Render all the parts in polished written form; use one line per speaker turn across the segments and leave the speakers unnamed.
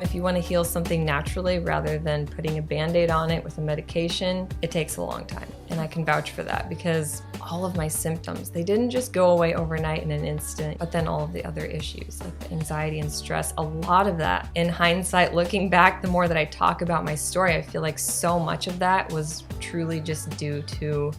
If you want to heal something naturally rather than putting a Band-Aid on it with a medication, it takes a long time. And I can vouch for that because all of my symptoms, they didn't just go away overnight in an instant, but then all of the other issues like the anxiety and stress, a lot of that. In hindsight, looking back, the more that I talk about my story, I feel like so much of that was truly just due to,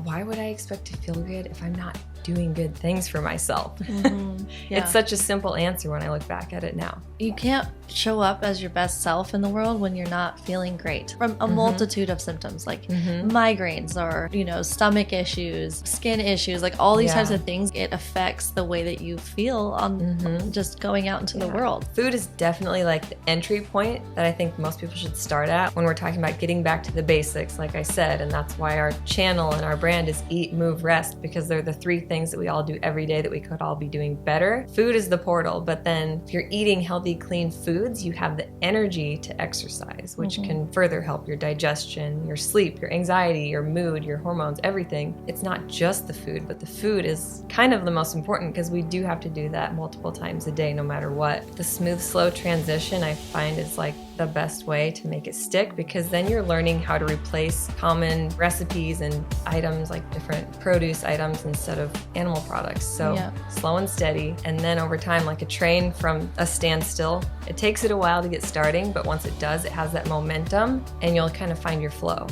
why would I expect to feel good if I'm not doing good things for myself? Yeah. It's such a simple answer when I look back at it now.
You can't show up as your best self in the world when you're not feeling great from a multitude of symptoms like migraines or, stomach issues, skin issues, like all these types of things. It affects the way that you feel on just going out into the world.
Food is definitely like the entry point that I think most people should start at when we're talking about getting back to the basics, like I said, and that's why our channel and our brand is Eat, Move, Rest, because they're the three things that we all do every day that we could all be doing better. Food is the portal, but then if you're eating healthy, clean foods, you have the energy to exercise, which can further help your digestion, your sleep, your anxiety, your mood, your hormones, everything. It's not just the food, but the food is kind of the most important because we do have to do that multiple times a day, no matter what. The smooth, slow transition I find is like the best way to make it stick, because then you're learning how to replace common recipes and items like different produce items instead of animal products. So slow and steady, and then over time, like a train from a standstill, it takes it a while to get starting, but once it does, it has that momentum and you'll kind of find your flow.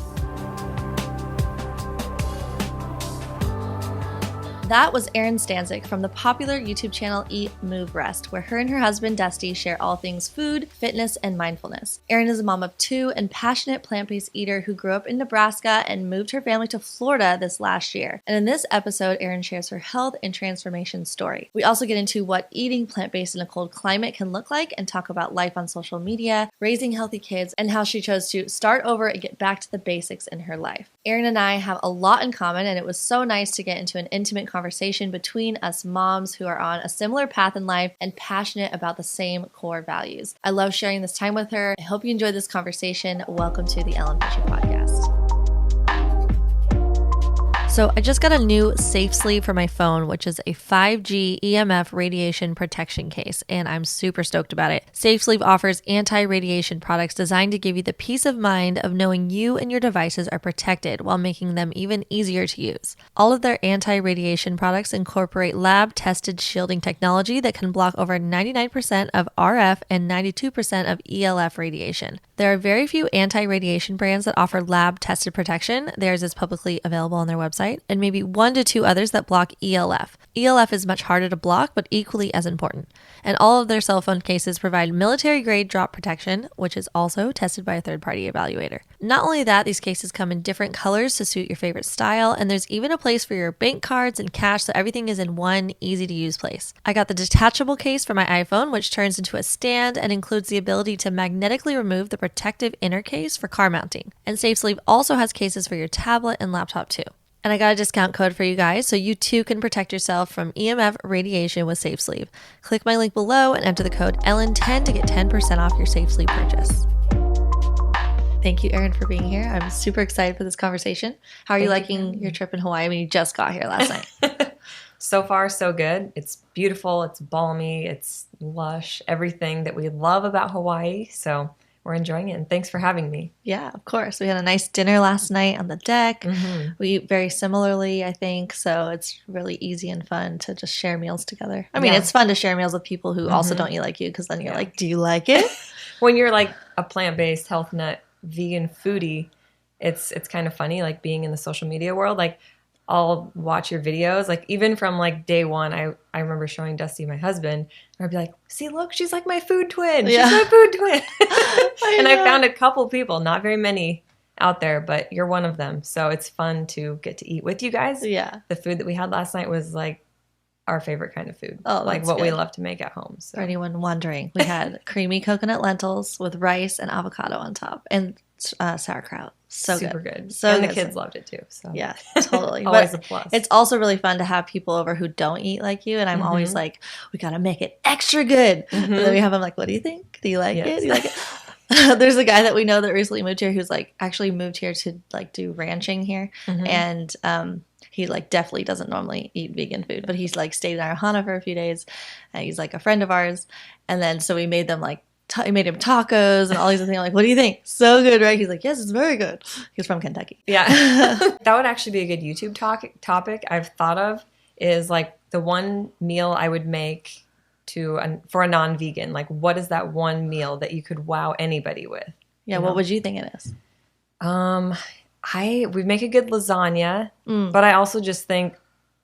That was Erin Stanczyk from the popular YouTube channel Eat, Move, Rest, where her and her husband Dusty share all things food, fitness, and mindfulness. Erin is a mom of two and passionate plant-based eater who grew up in Nebraska and moved her family to Florida this last year. And in this episode, Erin shares her health and transformation story. We also get into what eating plant-based in a cold climate can look like and talk about life on social media, raising healthy kids, and how she chose to start over and get back to the basics in her life. Erin and I have a lot in common, and it was so nice to get into an intimate conversation between us moms who are on a similar path in life and passionate about the same core values. I love sharing this time with her. I hope you enjoyed this conversation. Welcome to the Ellen Fisher Podcast. So I just got a new Safe Sleeve for my phone, which is a 5G EMF radiation protection case, and I'm super stoked about it. Safe Sleeve offers anti-radiation products designed to give you the peace of mind of knowing you and your devices are protected while making them even easier to use. All of their anti-radiation products incorporate lab-tested shielding technology that can block over 99% of RF and 92% of ELF radiation. There are very few anti-radiation brands that offer lab-tested protection. Theirs is publicly available on their website, and maybe 1 to 2 others that block ELF. ELF is much harder to block, but equally as important. And all of their cell phone cases provide military-grade drop protection, which is also tested by a third-party evaluator. Not only that, these cases come in different colors to suit your favorite style, and there's even a place for your bank cards and cash, so everything is in one easy-to-use place. I got the detachable case for my iPhone, which turns into a stand and includes the ability to magnetically remove the protective inner case for car mounting. And Safe Sleeve also has cases for your tablet and laptop too. And I got a discount code for you guys, so you too can protect yourself from EMF radiation with Safe Sleeve. Click my link below and enter the code ELLEN10 to get 10% off your Safe Sleeve purchase. Thank you, Erin, for being here. I'm super excited for this conversation. How are you liking your trip in Hawaii? I mean, you just got here last night.
So far, so good. It's beautiful. It's balmy. It's lush. Everything that we love about Hawaii. So we're enjoying it, and thanks for having me.
Yeah, of course. We had a nice dinner last night on the deck. We eat very similarly, I think, so it's really easy and fun to just share meals together. I mean, it's fun to share meals with people who also don't eat like you, because then you're like, do you like it?
When you're like a plant-based, health nut, vegan foodie, it's kind of funny, like being in the social media world. Like, I'll watch your videos, like even from like day one. I remember showing Dusty, my husband, and I'd be like, see, look, she's like my food twin. She's my food twin. I found a couple people, not very many out there, but you're one of them. So it's fun to get to eat with you guys.
Yeah.
The food that we had last night was like our favorite kind of food.
Oh,
like what we love to make at home. So.
For anyone wondering, we had creamy coconut lentils with rice and avocado on top, and sauerkraut. So
super good.
So
and
good.
The kids loved it too. So
yeah, totally.
Always a plus.
It's also really fun to have people over who don't eat like you, and I'm always like, we gotta make it extra good. And then we have them like, what do you think? Do you like it? Do you like it? There's a guy that we know that recently moved here who's like actually moved here to like do ranching here, and he like definitely doesn't normally eat vegan food, but he's like stayed in our Hana for a few days, and he's like a friend of ours. And then so we made them like he made him tacos and all these other things. I'm like, what do you think? So good, right? He's like, yes, it's very good. He's from Kentucky.
Yeah. That would actually be a good YouTube topic I've thought of, is like the one meal I would make for a non-vegan. Like, what is that one meal that you could wow anybody with?
Yeah, what would you think it is?
We make a good lasagna, but I also just think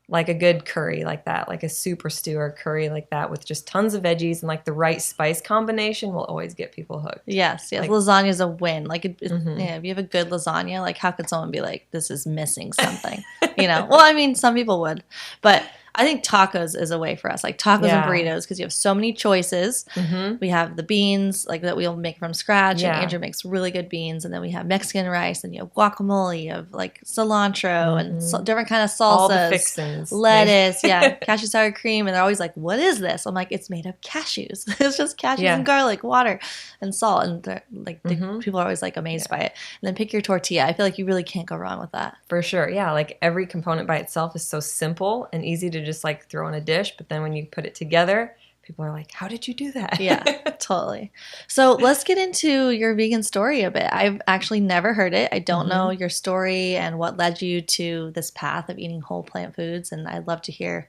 like a good curry like that, like a super stew or curry like that with just tons of veggies and like the right spice combination will always get people hooked.
Yes. Like, lasagna is a win. Like, yeah, if you have a good lasagna, like how could someone be like, this is missing something? Well, I mean, some people would, but I think tacos is a way for us, like tacos and burritos, because you have so many choices. We have the beans, like that we'll make from scratch, and Andrew makes really good beans, and then we have Mexican rice, and you have guacamole, you have like cilantro and different kind of salsas,
all the fixins,
lettuce, cashew sour cream, and they're always like, "What is this?" I'm like, "It's made of cashews. It's just cashews and garlic, water, and salt." And people are always like amazed by it. And then pick your tortilla. I feel like you really can't go wrong with that.
For sure, yeah. Like every component by itself is so simple and easy to just like throw in a dish, but then when you put it together, people are like, how did you do that?
Yeah, totally. So let's get into your vegan story a bit. I've actually never heard it. I don't know your story and what led you to this path of eating whole plant foods, and I'd love to hear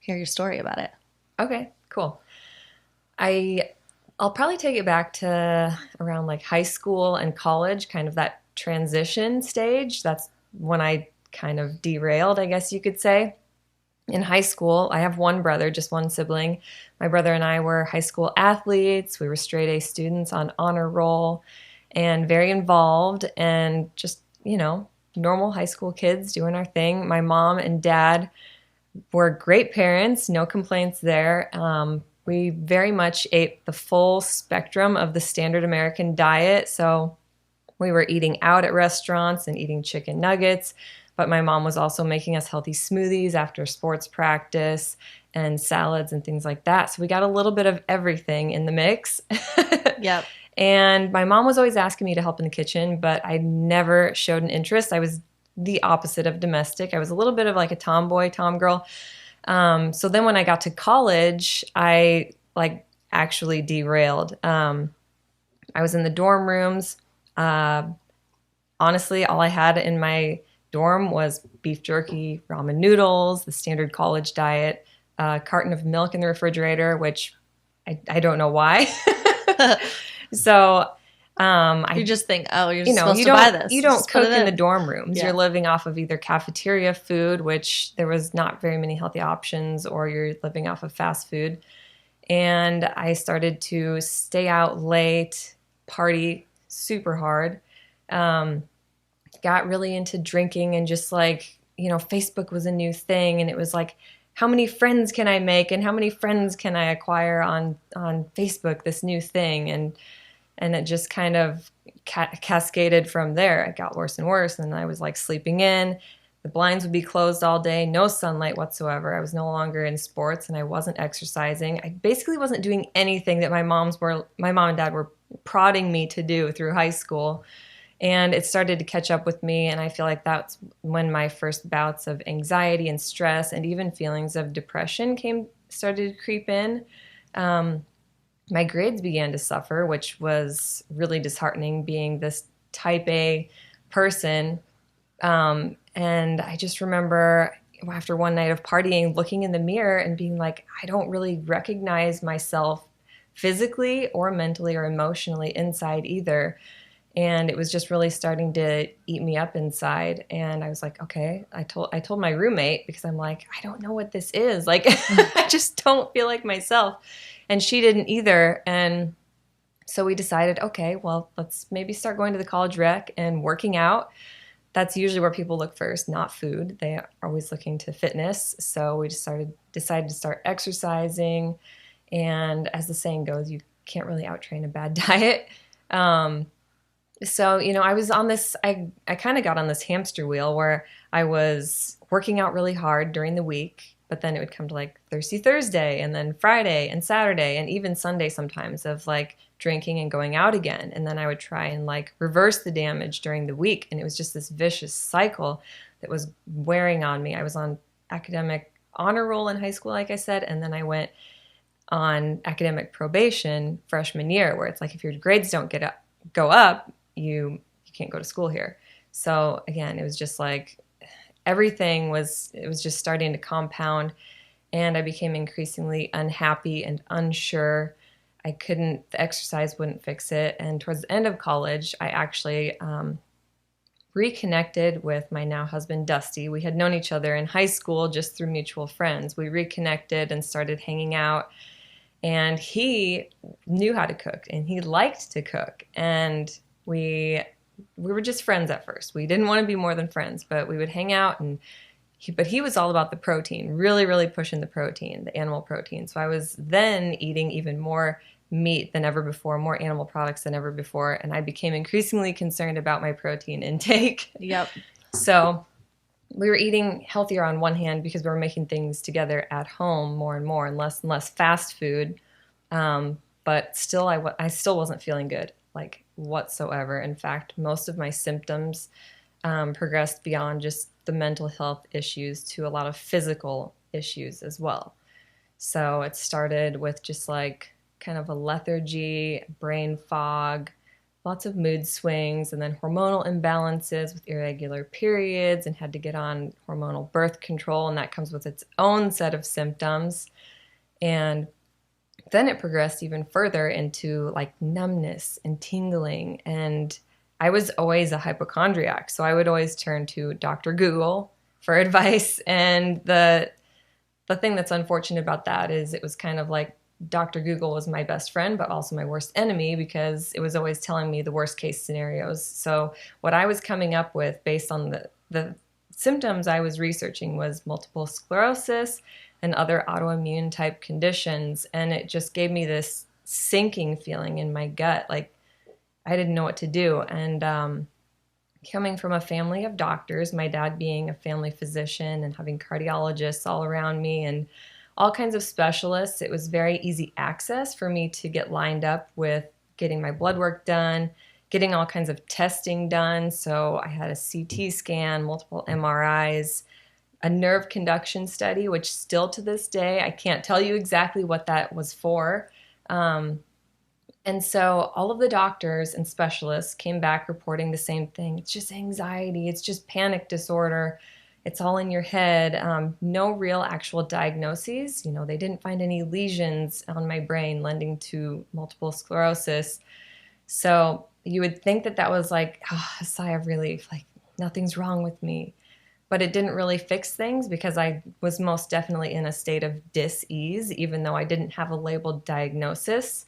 your story about it.
Okay, cool. I'll probably take it back to around like high school and college, kind of that transition stage. That's when I kind of derailed, I guess you could say. In high school, I have one brother, just one sibling. My brother and I were high school athletes. We were straight A students on honor roll and very involved and just, normal high school kids doing our thing. My mom and dad were great parents, no complaints there. We very much ate the full spectrum of the standard American diet. So we were eating out at restaurants and eating chicken nuggets. But my mom was also making us healthy smoothies after sports practice and salads and things like that. So we got a little bit of everything in the mix.
Yep.
And my mom was always asking me to help in the kitchen, but I never showed an interest. I was the opposite of domestic. I was a little bit of like a tomboy, tomgirl. So then when I got to college, I actually derailed. I was in the dorm rooms. Honestly, all I had in my dorm was beef jerky, ramen noodles, the standard college diet, a carton of milk in the refrigerator, which I don't know why. So you
just think, oh, you're supposed to buy this.
You don't cook in the dorm rooms. Yeah. You're living off of either cafeteria food, which there was not very many healthy options, or you're living off of fast food. And I started to stay out late, party super hard. Got really into drinking and just Facebook was a new thing. And it was like, how many friends can I make and how many friends can I acquire on Facebook, this new thing? And it just kind of cascaded from there. It got worse and worse. And I was sleeping in. The blinds would be closed all day, no sunlight whatsoever. I was no longer in sports and I wasn't exercising. I basically wasn't doing anything that my mom and dad were prodding me to do through high school. And it started to catch up with me, and I feel like that's when my first bouts of anxiety and stress and even feelings of depression started to creep in. My grades began to suffer, which was really disheartening, being this type A person. And I just remember after one night of partying, looking in the mirror and being like, I don't really recognize myself physically or mentally or emotionally inside either. And it was just really starting to eat me up inside. And I was like, okay, I told my roommate, because I'm like, I don't know what this is. I just don't feel like myself. And she didn't either. And so we decided, okay, well, let's maybe start going to the college rec and working out. That's usually where people look first, not food. They are always looking to fitness. So we decided to start exercising. And as the saying goes, you can't really out-train a bad diet. So, I was on this, I kind of got on this hamster wheel where I was working out really hard during the week, but then it would come to Thirsty Thursday and then Friday and Saturday and even Sunday sometimes of drinking and going out again. And then I would try and reverse the damage during the week. And it was just this vicious cycle that was wearing on me. I was on academic honor roll in high school, like I said, and then I went on academic probation freshman year, where it's like if your grades don't go up, you can't go to school here. So again, it was just like it was just starting to compound, and I became increasingly unhappy and unsure. The exercise wouldn't fix it. And towards the end of college, I actually reconnected with my now husband, Dusty. We had known each other in high school just through mutual friends. We reconnected and started hanging out. And he knew how to cook, and he liked to cook. And we were just friends at first. We didn't want to be more than friends, but we would hang out. But he was all about the protein, really, really pushing the protein, the animal protein. So I was then eating even more meat than ever before, more animal products than ever before. And I became increasingly concerned about my protein intake.
Yep.
So we were eating healthier on one hand because we were making things together at home more and less fast food. But still, I still wasn't feeling good, like whatsoever. In fact, most of my symptoms progressed beyond just the mental health issues to a lot of physical issues as well. So it started with just like kind of a lethargy, brain fog, lots of mood swings, and then hormonal imbalances with irregular periods, and had to get on hormonal birth control, and that comes with its own set of symptoms. And then it progressed even further into like numbness and tingling. And I was always a hypochondriac, so I would always turn to Dr. Google for advice. And the thing that's unfortunate about that is it was kind of like Dr. Google was my best friend, but also my worst enemy, because it was always telling me the worst case scenarios. So what I was coming up with based on the symptoms I was researching was multiple sclerosis and other autoimmune type conditions. And it just gave me this sinking feeling in my gut, like I didn't know what to do. And coming from a family of doctors, my dad being a family physician and having cardiologists all around me and all kinds of specialists, it was very easy access for me to get lined up with getting my blood work done, getting all kinds of testing done. So I had a CT scan, multiple MRIs, a nerve conduction study, which still to this day, I can't tell you exactly what that was for. And so all of the doctors and specialists came back reporting the same thing. It's just anxiety. It's just panic disorder. It's all in your head. No real actual diagnoses. They didn't find any lesions on my brain lending to multiple sclerosis. So you would think that was like a sigh of relief, like nothing's wrong with me. But it didn't really fix things because I was most definitely in a state of dis-ease, even though I didn't have a labeled diagnosis.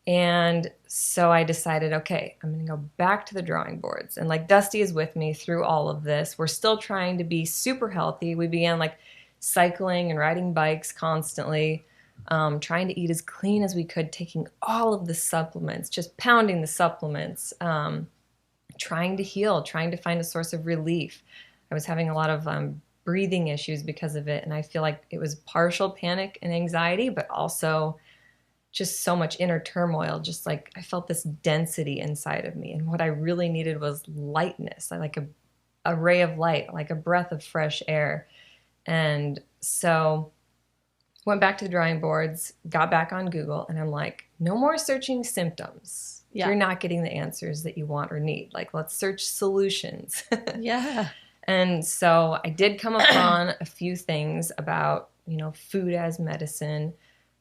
And so I decided, okay, I'm going to go back to the drawing boards. And like Dusty is with me through all of this. We're still trying to be super healthy. We began like cycling and riding bikes constantly, trying to eat as clean as we could, taking all of the supplements, just pounding the supplements, trying to heal, trying to find a source of relief. I was having a lot of breathing issues because of it. And I feel like it was partial panic and anxiety, but also just so much inner turmoil. Just like I felt this density inside of me. And what I really needed was lightness, like a ray of light, like a breath of fresh air. And so went back to the drawing boards, got back on Google, and I'm like, no more searching symptoms. Yeah. You're not getting the answers that you want or need. Like, let's search solutions.
Yeah.
And so I did come upon a few things about, food as medicine,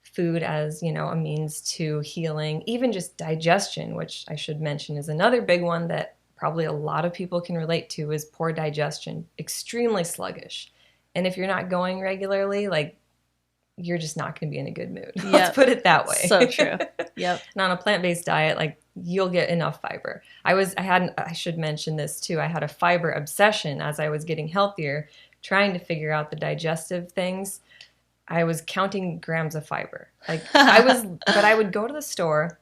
food as, a means to healing, even just digestion, which I should mention is another big one that probably a lot of people can relate to, is poor digestion, extremely sluggish. And if you're not going regularly, like, you're just not going to be in a good mood. Yep. Let's put it that way.
So true. Yep.
And on a plant-based diet, like, you'll get enough fiber. I should mention this too. I had a fiber obsession as I was getting healthier, trying to figure out the digestive things. I was counting grams of fiber. But I would go to the store.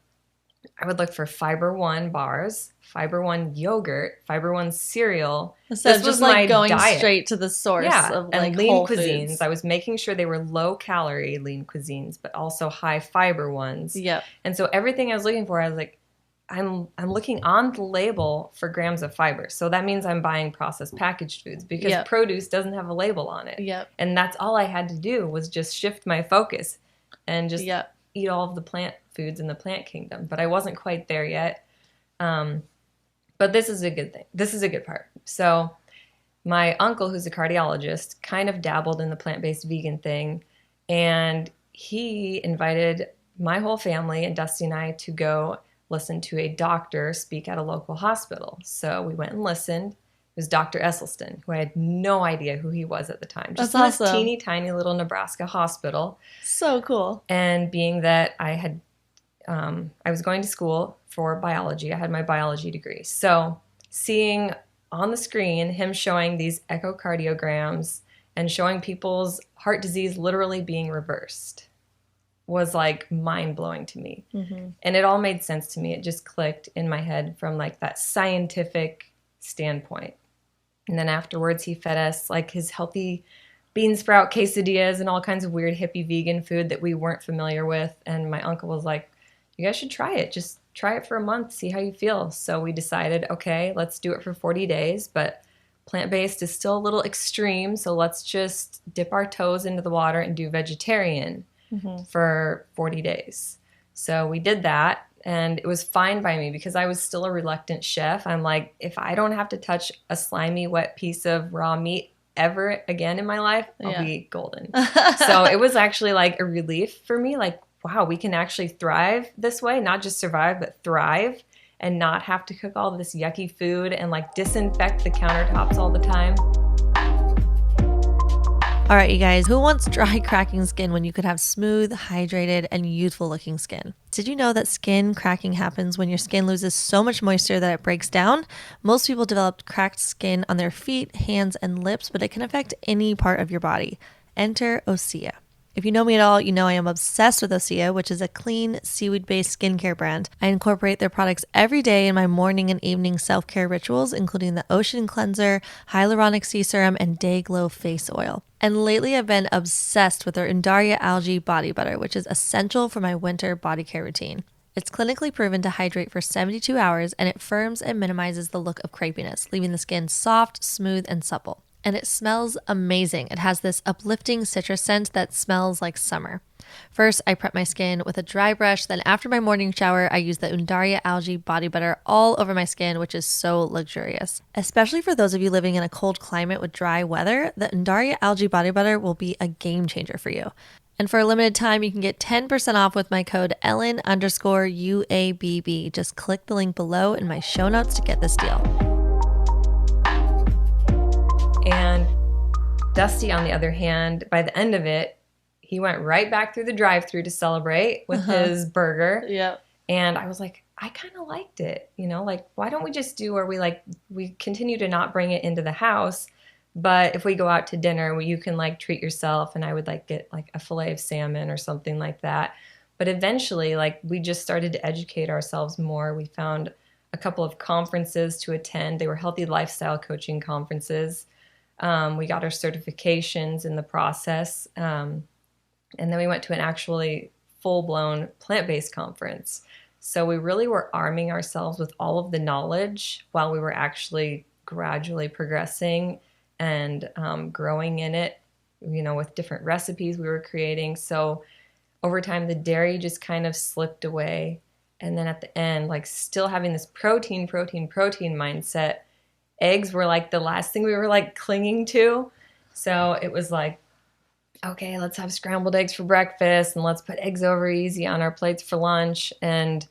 I would look for Fiber One bars, Fiber One yogurt, Fiber One cereal.
So this was like going diet. Straight to the source of like
and lean
whole
cuisines.
Foods.
I was making sure they were low calorie lean cuisines, but also high fiber ones.
Yep.
And so everything I was looking for, I was like, I'm looking on the label for grams of fiber. So that means I'm buying processed packaged foods because produce doesn't have a label on it.
Yep.
And that's all I had to do was just shift my focus. and just
Yep.
eat all of the plant foods in the plant kingdom. But I wasn't quite there yet. But this is a good thing. This is a good part. So my uncle, who's a cardiologist, kind of dabbled in the plant-based vegan thing, and he invited my whole family and Dusty and I to go listen to a doctor speak at a local hospital. So we went and listened. It was Dr. Esselstyn, who I had no idea who he was at the time. Just in
That's
this
awesome.
teeny tiny little Nebraska hospital.
So cool.
And being that I was going to school for biology, I had my biology degree. So seeing on the screen him showing these echocardiograms and showing people's heart disease literally being reversed was like mind-blowing to me.
Mm-hmm.
And it all made sense to me. It just clicked in my head from like that scientific standpoint. And then afterwards he fed us like his healthy bean sprout quesadillas and all kinds of weird hippie vegan food that we weren't familiar with. And my uncle was like, you guys should try it. Just try it for a month, see how you feel. So we decided, okay, let's do it for 40 days, but plant-based is still a little extreme. So let's just dip our toes into the water and do vegetarian for 40 days. So we did that, and it was fine by me because I was still a reluctant chef. I'm like, if I don't have to touch a slimy, wet piece of raw meat ever again in my life, I'll be golden. So it was actually like a relief for me. Like, wow, we can actually thrive this way, not just survive, but thrive and not have to cook all this yucky food and like disinfect the countertops all the time.
All right, you guys, who wants dry, cracking skin when you could have smooth, hydrated, and youthful looking skin? Did you know that skin cracking happens when your skin loses so much moisture that it breaks down? Most people develop cracked skin on their feet, hands, and lips, but it can affect any part of your body. Enter Osea. If you know me at all, you know I am obsessed with Osea, which is a clean, seaweed-based skincare brand. I incorporate their products every day in my morning and evening self-care rituals, including the Ocean Cleanser, Hyaluronic Sea Serum, and Day Glow Face Oil. And lately, I've been obsessed with their Undaria Algae Body Butter, which is essential for my winter body care routine. It's clinically proven to hydrate for 72 hours, and it firms and minimizes the look of crepiness, leaving the skin soft, smooth, and supple. And it smells amazing. It has this uplifting citrus scent that smells like summer. First, I prep my skin with a dry brush. Then after my morning shower, I use the Undaria Algae Body Butter all over my skin, which is so luxurious. Especially for those of you living in a cold climate with dry weather, the Undaria Algae Body Butter will be a game changer for you. And for a limited time, you can get 10% off with my code Ellen_UABB. Just click the link below in my show notes to get this deal.
And Dusty, on the other hand, by the end of it, he went right back through the drive-thru to celebrate with his burger.
Yep.
And I was like, I kind of liked it. You know, like, why don't we just do where we continue to not bring it into the house, but if we go out to dinner, you can like treat yourself, and I would like get like a fillet of salmon or something like that. But eventually, like, we just started to educate ourselves more. We found a couple of conferences to attend. They were healthy lifestyle coaching conferences. We got our certifications in the process. And then we went to an actually full-blown plant-based conference. So we really were arming ourselves with all of the knowledge while we were actually gradually progressing and growing in it, you know, with different recipes we were creating. So over time, the dairy just kind of slipped away. And then at the end, like, still having this protein mindset, eggs were like the last thing we were like clinging to. So it was like, okay, let's have scrambled eggs for breakfast, and let's put eggs over easy on our plates for lunch. And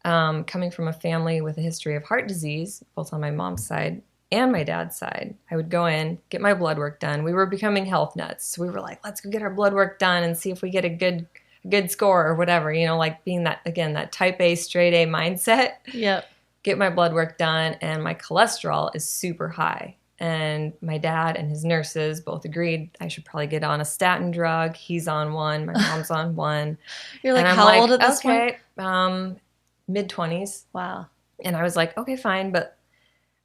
coming from a family with a history of heart disease, both on my mom's side and my dad's side, I would go in, get my blood work done. We were becoming health nuts. So we were like, let's go get our blood work done and see if we get a good score or whatever, you know, like being that, again, that type A, straight A mindset.
Yep.
Get my blood work done, and my cholesterol is super high. And my dad and his nurses both agreed I should probably get on a statin drug. He's on one. My mom's on one.
You're like,
and I'm
how
like,
old at this
okay,
point?
Mid-20s.
Wow.
And I was like, okay, fine, but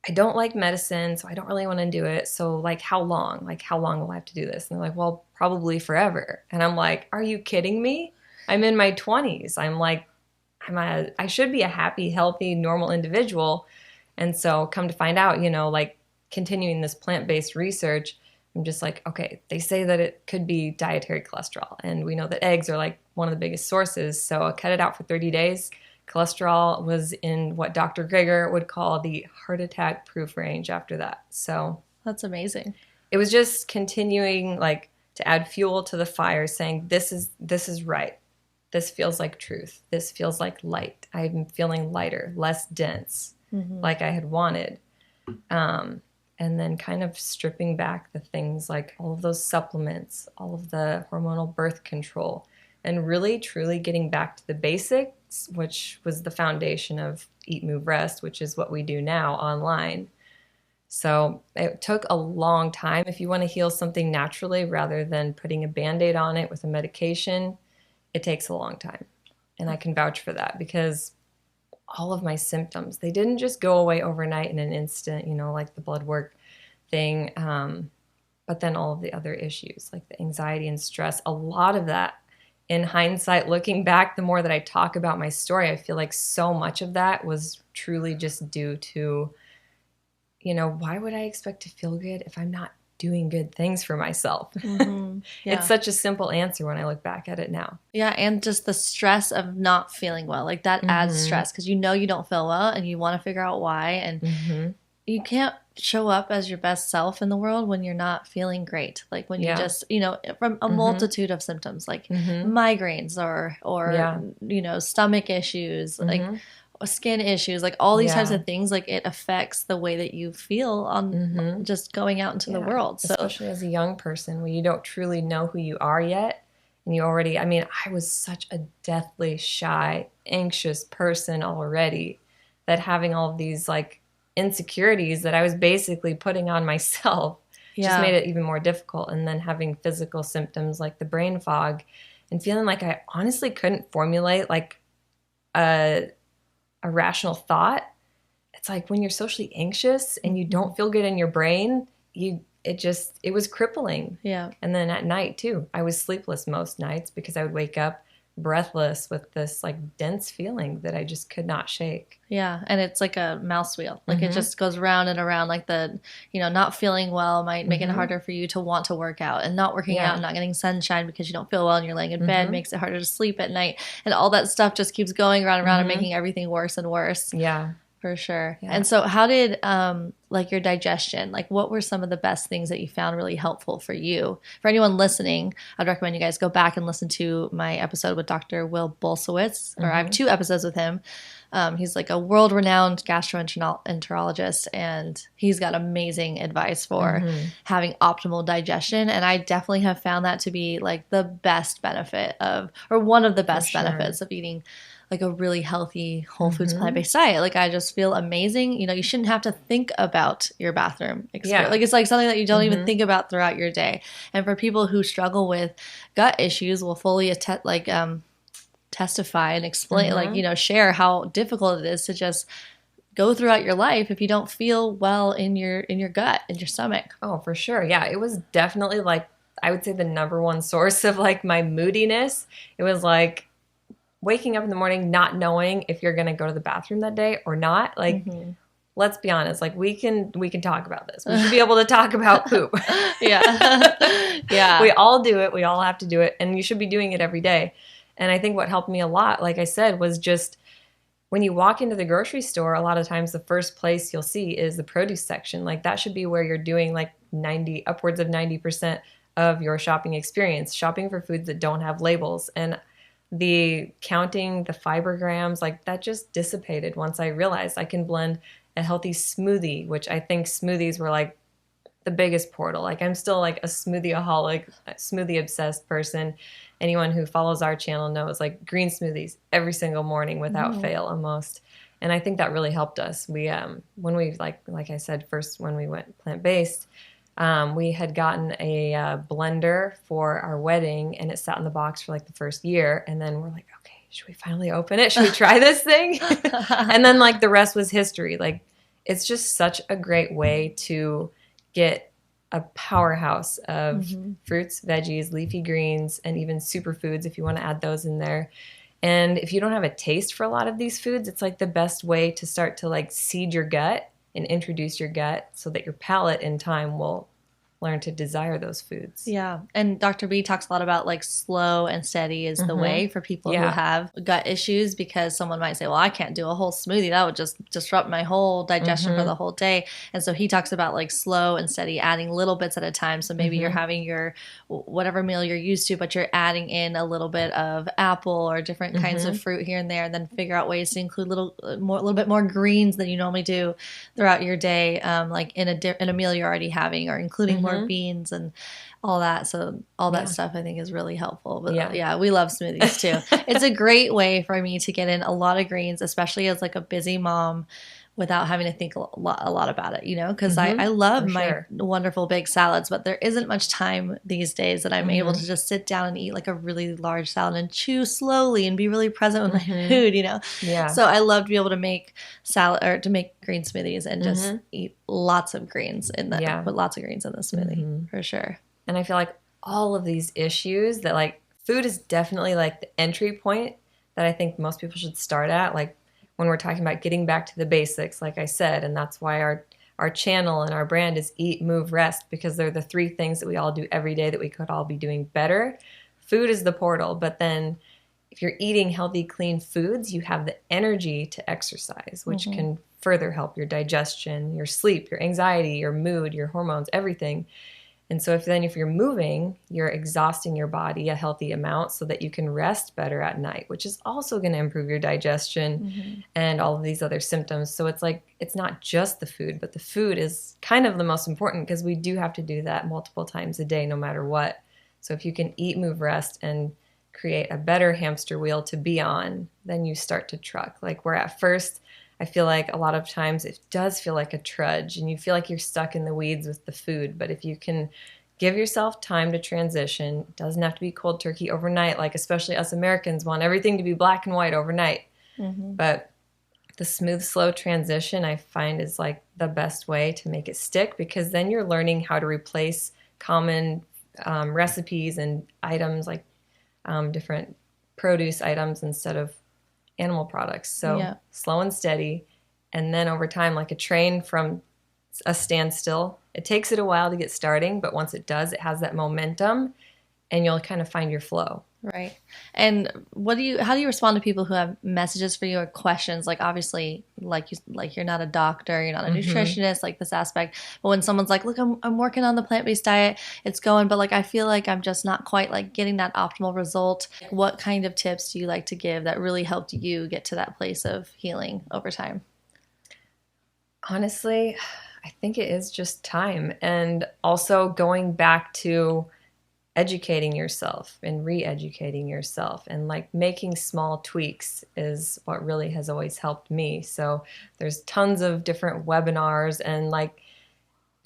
I don't like medicine, so I don't really want to do it. So, like, how long? Like, how long will I have to do this? And they're like, well, probably forever. And I'm like, are you kidding me? I'm in my 20s. I'm like, I should be a happy, healthy, normal individual. And so come to find out, you know, like, continuing this plant-based research, I'm just like, okay, they say that it could be dietary cholesterol. And we know that eggs are like one of the biggest sources. So I cut it out for 30 days. Cholesterol was in what Dr. Greger would call the heart attack proof range after that. So
That's amazing.
it was just continuing like to add fuel to the fire, saying, this is right. This feels like truth. This feels like light. I'm feeling lighter, less dense, like I had wanted. And then kind of stripping back the things like all of those supplements, all of the hormonal birth control, and really truly getting back to the basics, which was the foundation of Eat, Move, Rest, which is what we do now online. So it took a long time. If you want to heal something naturally rather than putting a Band-Aid on it with a medication, it takes a long time. And I can vouch for that because all of my symptoms, they didn't just go away overnight in an instant, like the blood work thing. But then all of the other issues like the anxiety and stress, a lot of that in hindsight, looking back, the more that I talk about my story, I feel like so much of that was truly just due to, why would I expect to feel good if I'm not doing good things for myself?
Yeah.
It's such a simple answer when I look back at it now.
Yeah, and just the stress of not feeling well, like that adds stress because you don't feel well and you want to figure out why. And you can't show up as your best self in the world when you're not feeling great. Like when you just, from a multitude of symptoms like migraines or stomach issues, like skin issues, like all these types of things, like it affects the way that you feel on just going out into the world. So
especially as a young person when you don't truly know who you are yet. And you already, I was such a deathly shy, anxious person already that having all of these like insecurities that I was basically putting on myself just made it even more difficult. And then having physical symptoms like the brain fog and feeling like I honestly couldn't formulate like a rational thought. It's like when you're socially anxious and you don't feel good in your brain, it was crippling.
Yeah.
And then at night too, I was sleepless most nights because I would wake up breathless with this like dense feeling that I just could not shake.
Yeah. And it's like a mouse wheel. Like it just goes round and around, like not feeling well might make it harder for you to want to work out, and not working out and not getting sunshine because you don't feel well and you're laying in bed makes it harder to sleep at night. And all that stuff just keeps going around and around and making everything worse and worse.
Yeah.
For sure.
Yeah.
And so how did like your digestion, like what were some of the best things that you found really helpful for you? For anyone listening, I'd recommend you guys go back and listen to my episode with Dr. Will Bolsowitz, or I have 2 episodes with him. He's like a world-renowned gastroenterologist, and he's got amazing advice for having optimal digestion. And I definitely have found that to be like the best benefit or one of the best benefits of eating like a really healthy, whole foods, plant-based diet. Like I just feel amazing. You shouldn't have to think about your bathroom experience. Yeah. Like it's like something that you don't even think about throughout your day. And for people who struggle with gut issues, will fully testify and explain, share how difficult it is to just go throughout your life if you don't feel well in your gut, in your stomach.
Oh, for sure. Yeah, it was definitely like, I would say the number one source of like my moodiness. It was like waking up in the morning not knowing if you're going to go to the bathroom that day or not. Like, let's be honest, like we can talk about this. We should be able to talk about poop.
Yeah.
We all do it. We all have to do it. And you should be doing it every day. And I think what helped me a lot, like I said, was just when you walk into the grocery store, a lot of times the first place you'll see is the produce section. Like that should be where you're doing like upwards of 90% of your shopping experience, shopping for foods that don't have labels. And the counting the fiber grams, like that just dissipated once I realized I can blend a healthy smoothie, which I think smoothies were like the biggest portal. Like I'm still like a smoothieaholic, smoothie obsessed person. Anyone who follows our channel knows like green smoothies every single morning without fail almost. And I think that really helped us. We, when we like I said, first when we went plant-based, we had gotten a blender for our wedding and it sat in the box for like the first year. And then we're like, okay, should we finally open it? Should we try this thing? And then like the rest was history. Like it's just such a great way to get a powerhouse of fruits, veggies, leafy greens, and even superfoods if you want to add those in there. And if you don't have a taste for a lot of these foods, it's like the best way to start to like seed your gut and introduce your gut so that your palate in time will learn to desire those foods.
Yeah. And Dr. B talks a lot about like slow and steady is the way for people who have gut issues, because someone might say, well, I can't do a whole smoothie. That would just disrupt my whole digestion for the whole day. And so he talks about like slow and steady, adding little bits at a time. So maybe you're having your whatever meal you're used to, but you're adding in a little bit of apple or different kinds of fruit here and there, and then figure out ways to include a little bit more greens than you normally do throughout your day, like in a meal you're already having, or including more beans and all that. So all that stuff I think is really helpful. But yeah, we love smoothies too. It's a great way for me to get in a lot of greens, especially as like a busy mom, without having to think a lot about it, you know, because I love my wonderful big salads, but there isn't much time these days that I'm able to just sit down and eat like a really large salad and chew slowly and be really present with my food, you know? Yeah. So I love to be able to make salad or to make green smoothies and just eat lots of greens in the, put lots of greens in the smoothie for sure.
And I feel like all of these issues that like food is definitely like the entry point that I think most people should start at. Like, when we're talking about getting back to the basics, like I said, and that's why our channel and our brand is Eat, Move, Rest, because they're the three things that we all do every day that we could all be doing better. Food is the portal, but then if you're eating healthy, clean foods, you have the energy to exercise, which can further help your digestion, your sleep, your anxiety, your mood, your hormones, everything. And so if you're moving, you're exhausting your body a healthy amount so that you can rest better at night, which is also going to improve your digestion and all of these other symptoms. So it's like, it's not just the food, but the food is kind of the most important, because we do have to do that multiple times a day, no matter what. So if you can eat, move, rest, and create a better hamster wheel to be on, then you start to truck. Like, where at first, I feel like a lot of times it does feel like a trudge and you feel like you're stuck in the weeds with the food. But if you can give yourself time to transition, it doesn't have to be cold turkey overnight. Like, especially us Americans want everything to be black and white overnight. But the smooth, slow transition I find is like the best way to make it stick, because then you're learning how to replace common recipes and items, like different produce items instead of animal products. So slow and steady. And then over time, like a train from a standstill, it takes it a while to get starting, but once it does, it has that momentum and you'll kind of find your flow.
Right. And how do you respond to people who have messages for you or questions? Like, obviously, you're not a doctor, you're not a nutritionist, like this aspect. But when someone's like, look, I'm working on the plant-based diet, it's going, but like, I feel like I'm just not quite like getting that optimal result. What kind of tips do you like to give that really helped you get to that place of healing over time?
Honestly, I think it is just time, and also going back to educating yourself and re-educating yourself, and like making small tweaks is what really has always helped me. So there's tons of different webinars and like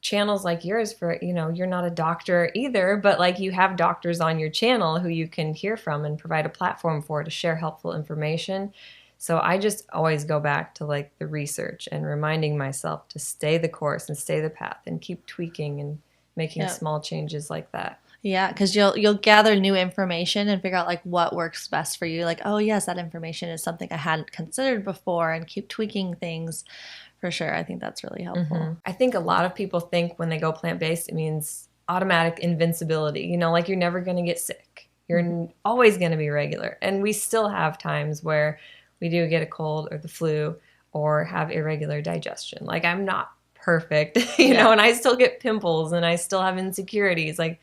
channels like yours for, you know, you're not a doctor either, but like you have doctors on your channel who you can hear from and provide a platform for to share helpful information. So I just always go back to like the research and reminding myself to stay the course and stay the path and keep tweaking and making small changes like that.
Yeah, because you'll gather new information and figure out like what works best for you. Like, oh yes, that information is something I hadn't considered before, and keep tweaking things for sure. I think that's really helpful.
I think a lot of people think when they go plant-based, it means automatic invincibility. You know, like you're never going to get sick. You're always going to be regular. And we still have times where we do get a cold or the flu or have irregular digestion. Like, I'm not perfect, you know, and I still get pimples and I still have insecurities. Like,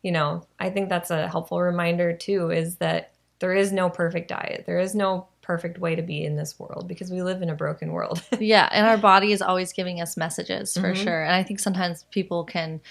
you know, I think that's a helpful reminder too, is that there is no perfect diet. There is no perfect way to be in this world, because we live in a broken world.
Yeah. And our body is always giving us messages for sure. And I think sometimes people can,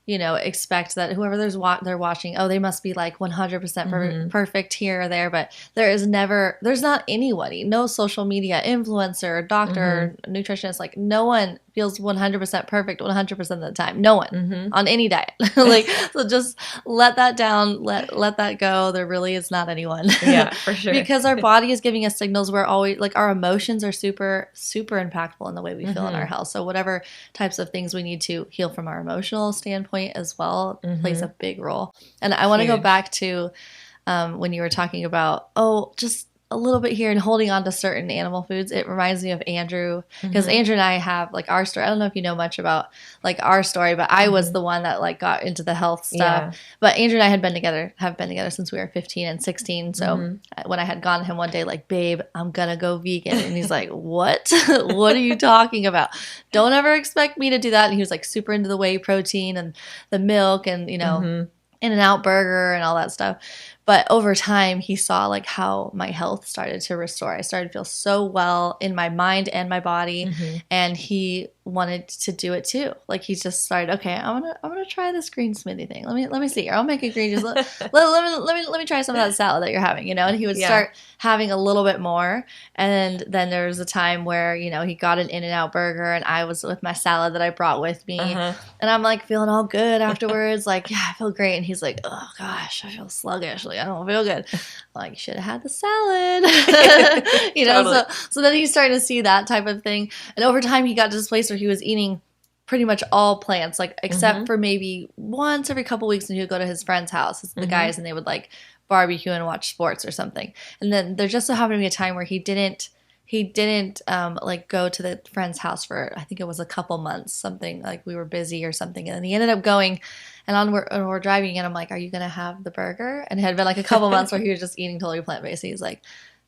you know, expect that whoever they're watching, oh, they must be like 100% perfect here or there. But there's not anybody, no social media influencer, doctor, nutritionist, like no one feels 100% perfect 100% of the time. No one on any diet. Like, so just let that down, let that go. There really is not anyone.
Yeah, for sure.
Because our body is giving us signals. We're always like, our emotions are super, super impactful in the way we feel in our health. So whatever types of things we need to heal from our emotional standpoint as well plays a big role. And I want to go back to when you were talking about, just a little bit here and holding on to certain animal foods, it reminds me of Andrew, because Andrew and I have like our story. I don't know if you know much about like our story, but I was the one that like got into the health stuff.
Yeah.
But Andrew and I have been together since we were 15 and 16. So when I had gone to him one day, like, babe, I'm gonna go vegan, and he's like, what? What are you talking about? Don't ever expect me to do that. And he was like super into the whey protein and the milk and, you know, In-N-Out burger and all that stuff. But over time, he saw like how my health started to restore. I started to feel so well in my mind and my body, and he wanted to do it too. Like he just started, okay, I'm gonna try this green smoothie thing. Let me see. I'll make a green. Just let me try some of that salad that you're having, you know. And he would start having a little bit more, and then there was a time where, you know, he got an In-N-Out burger, and I was with my salad that I brought with me, and I'm like feeling all good afterwards. Like, yeah, I feel great. And he's like, oh gosh, I feel sluggish. Like I don't feel good. I'm like, you should have had the salad. You know. Totally. So then he started to see that type of thing, and over time he got to this place where he was eating pretty much all plants, like except for maybe once every couple weeks when he would go to his friend's house, the guys, and they would like barbecue and watch sports or something. And then there just so happened to be a time where he didn't like go to the friend's house for, I think it was a couple months, something like we were busy or something. And then he ended up going, and we're driving, and I'm like, are you going to have the burger? And it had been like a couple months where he was just eating totally plant-based. He's like,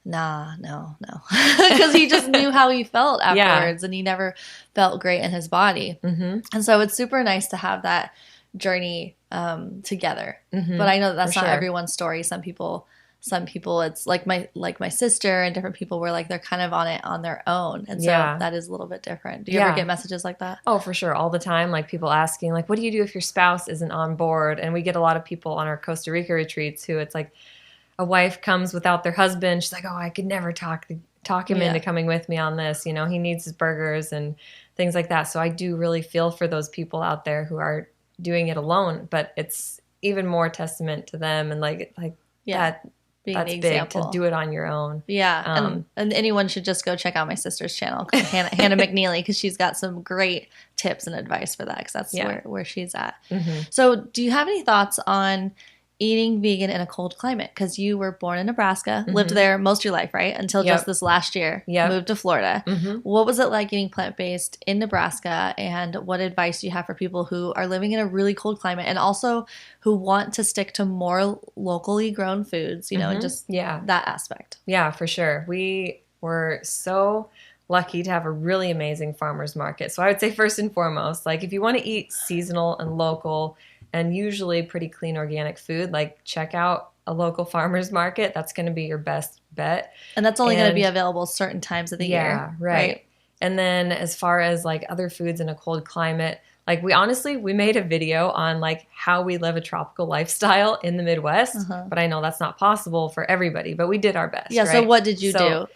nah, no. Because he just knew how he felt afterwards, and he never felt great in his body. And so it's super nice to have that journey together. But I know that's not everyone's story. Some people it's like my sister and different people where like they're kind of on it on their own, and so that is a little bit different. Do you ever get messages like that?
Oh, for sure, all the time. Like people asking like, what do you do if your spouse isn't on board? And we get a lot of people on our Costa Rica retreats who it's like a wife comes without their husband. She's like, oh, I could never talk him into coming with me on this. You know, he needs his burgers and things like that. So I do really feel for those people out there who are doing it alone, but it's even more testament to them, and like that. That's big to do it on your own.
Yeah, and anyone should just go check out my sister's channel, Hannah McNeely, because she's got some great tips and advice for that, because that's where she's at. So do you have any thoughts on eating vegan in a cold climate? Because you were born in Nebraska, lived there most of your life, right? Until just this last year, moved to Florida. What was it like eating plant-based in Nebraska? And what advice do you have for people who are living in a really cold climate and also who want to stick to more locally grown foods, you know, and just that aspect?
Yeah, for sure. We were so lucky to have a really amazing farmers market. So I would say first and foremost, like if you want to eat seasonal and local and usually pretty clean organic food, like check out a local farmer's market. That's going to be your best bet.
And that's only going to be available certain times of the year.
Yeah, right. And then as far as like other foods in a cold climate, like we made a video on like how we live a tropical lifestyle in the Midwest, but I know that's not possible for everybody, but we did our best.
Yeah. Right? So what did you do?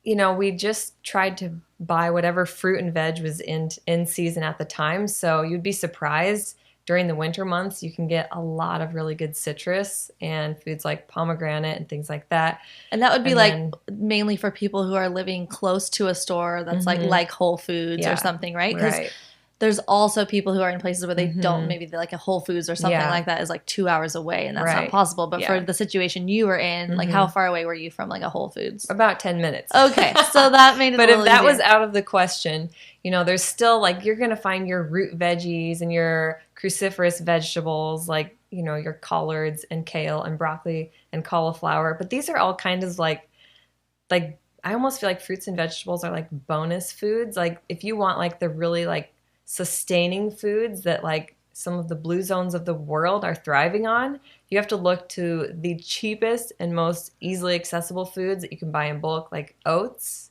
You know, we just tried to buy whatever fruit and veg was in season at the time. So you'd be surprised. During the winter months, you can get a lot of really good citrus and foods like pomegranate and things like that.
And that would be mainly for people who are living close to a store that's like Whole Foods or something, right? Because there's also people who are in places where they don't, maybe like a Whole Foods or something like that is like 2 hours away, and that's not possible. But for the situation you were in, like how far away were you from like a Whole Foods?
About 10 minutes.
Okay, so that made it
But
a
if
little
that
easier.
was out of the question, you know, there's still like, you're going to find your root veggies and your cruciferous vegetables, like, you know, your collards and kale and broccoli and cauliflower. But these are all kind of like I almost feel like fruits and vegetables are like bonus foods. Like if you want like the really like sustaining foods that like some of the blue zones of the world are thriving on, you have to look to the cheapest and most easily accessible foods that you can buy in bulk, like oats,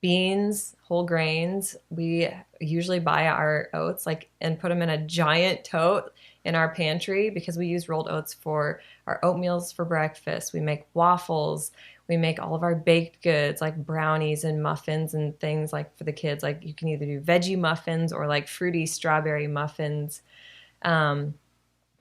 beans, whole grains. We usually buy our oats and put them in a giant tote in our pantry because we use rolled oats for our oatmeals for breakfast. We make waffles. We make all of our baked goods like brownies and muffins and things like for the kids. Like you can either do veggie muffins or like fruity strawberry muffins. And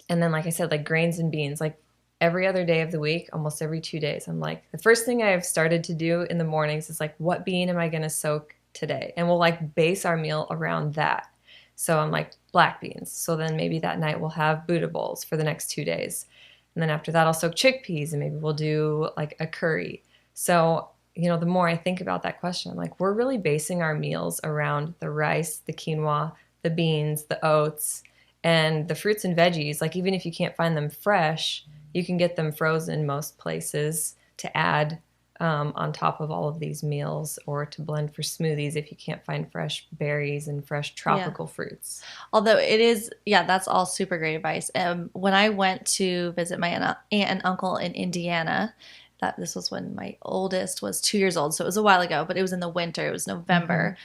then, like I said, like grains and beans, like every other day of the week, almost every 2 days, I'm like, the first thing I've started to do in the mornings is like, what bean am I going to soak today? And we'll like base our meal around that. So I'm like black beans. So then maybe that night we'll have Buddha bowls for the next 2 days. And then after that, I'll soak chickpeas and maybe we'll do like a curry. So, the more I think about that question, I'm like, we're really basing our meals around the rice, the quinoa, the beans, the oats, and the fruits and veggies. Like, even if you can't find them fresh, you can get them frozen most places to add on top of all of these meals, or to blend for smoothies if you can't find fresh berries and fresh tropical fruits.
Although it is, that's all super great advice. When I went to visit my aunt and uncle in Indiana, this was when my oldest was 2 years old, so it was a while ago, but it was in the winter. It was November.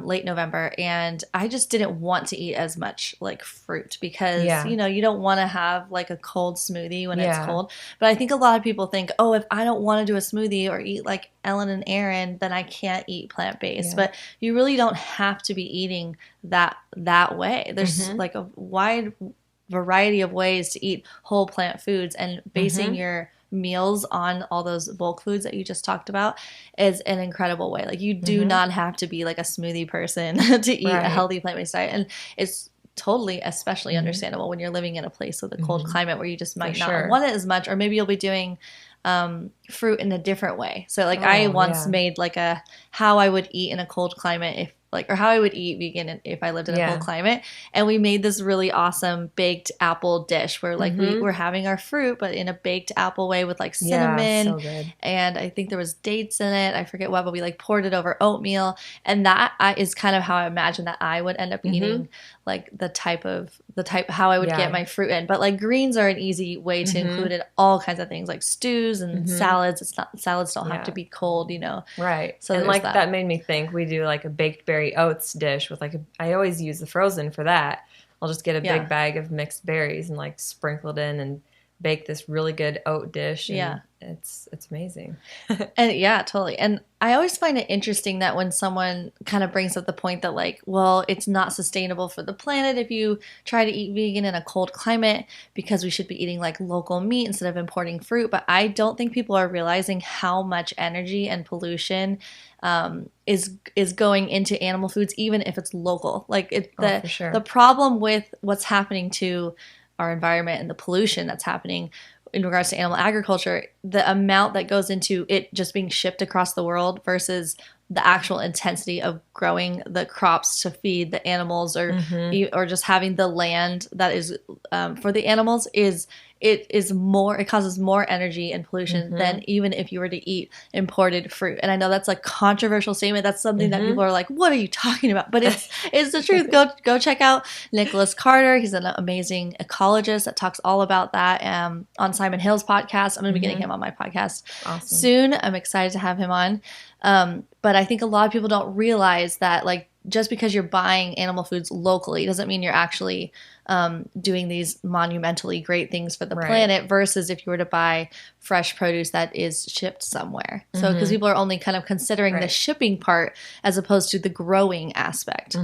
Late November, and I just didn't want to eat as much like fruit because you don't want to have like a cold smoothie when it's cold. But I think a lot of people think, oh, if I don't want to do a smoothie or eat like Ellen and Erin, then I can't eat plant-based. But you really don't have to be eating that way. There's like a wide variety of ways to eat whole plant foods, and basing your meals on all those bulk foods that you just talked about is an incredible way. Like, you do not have to be like a smoothie person to eat a healthy plant-based diet. And it's totally especially understandable when you're living in a place with a cold climate where you just might not want it as much, or maybe you'll be doing fruit in a different way. So like I once made like a how I would eat in a cold climate or how I would eat vegan if I lived in a cold climate. And we made this really awesome baked apple dish where like we were having our fruit, but in a baked apple way with like cinnamon.
So good.
And I think there was dates in it. I forget what, but we like poured it over oatmeal. And that is kind of how I imagine that I would end up eating, like the type how I would get my fruit in. But like greens are an easy way to include in all kinds of things like stews and salads. Salads don't have to be cold,
Right.
So
and like that made me think we do like a baked berry oats dish with like I always use the frozen for that. I'll just get a big bag of mixed berries and like sprinkle it in and bake this really good oat dish. And it's amazing.
And totally. And I always find it interesting that when someone kind of brings up the point that like, well, it's not sustainable for the planet if you try to eat vegan in a cold climate because we should be eating like local meat instead of importing fruit. But I don't think people are realizing how much energy and pollution is going into animal foods, even if it's local. Like
for sure.
The problem with what's happening to our environment and the pollution that's happening in regards to animal agriculture, the amount that goes into it just being shipped across the world versus the actual intensity of growing the crops to feed the animals or just having the land that is for the animals it causes more energy and pollution than even if you were to eat imported fruit. And I know that's a controversial statement. That's something that people are like, what are you talking about? But it's the truth. Go check out Nicholas Carter. He's an amazing ecologist that talks all about that on Simon Hill's podcast. I'm going to be getting him on my podcast soon. I'm excited to have him on. But I think a lot of people don't realize that like just because you're buying animal foods locally doesn't mean you're actually doing these monumentally great things for the planet versus if you were to buy fresh produce that is shipped somewhere. So because people are only kind of considering the shipping part as opposed to the growing aspect.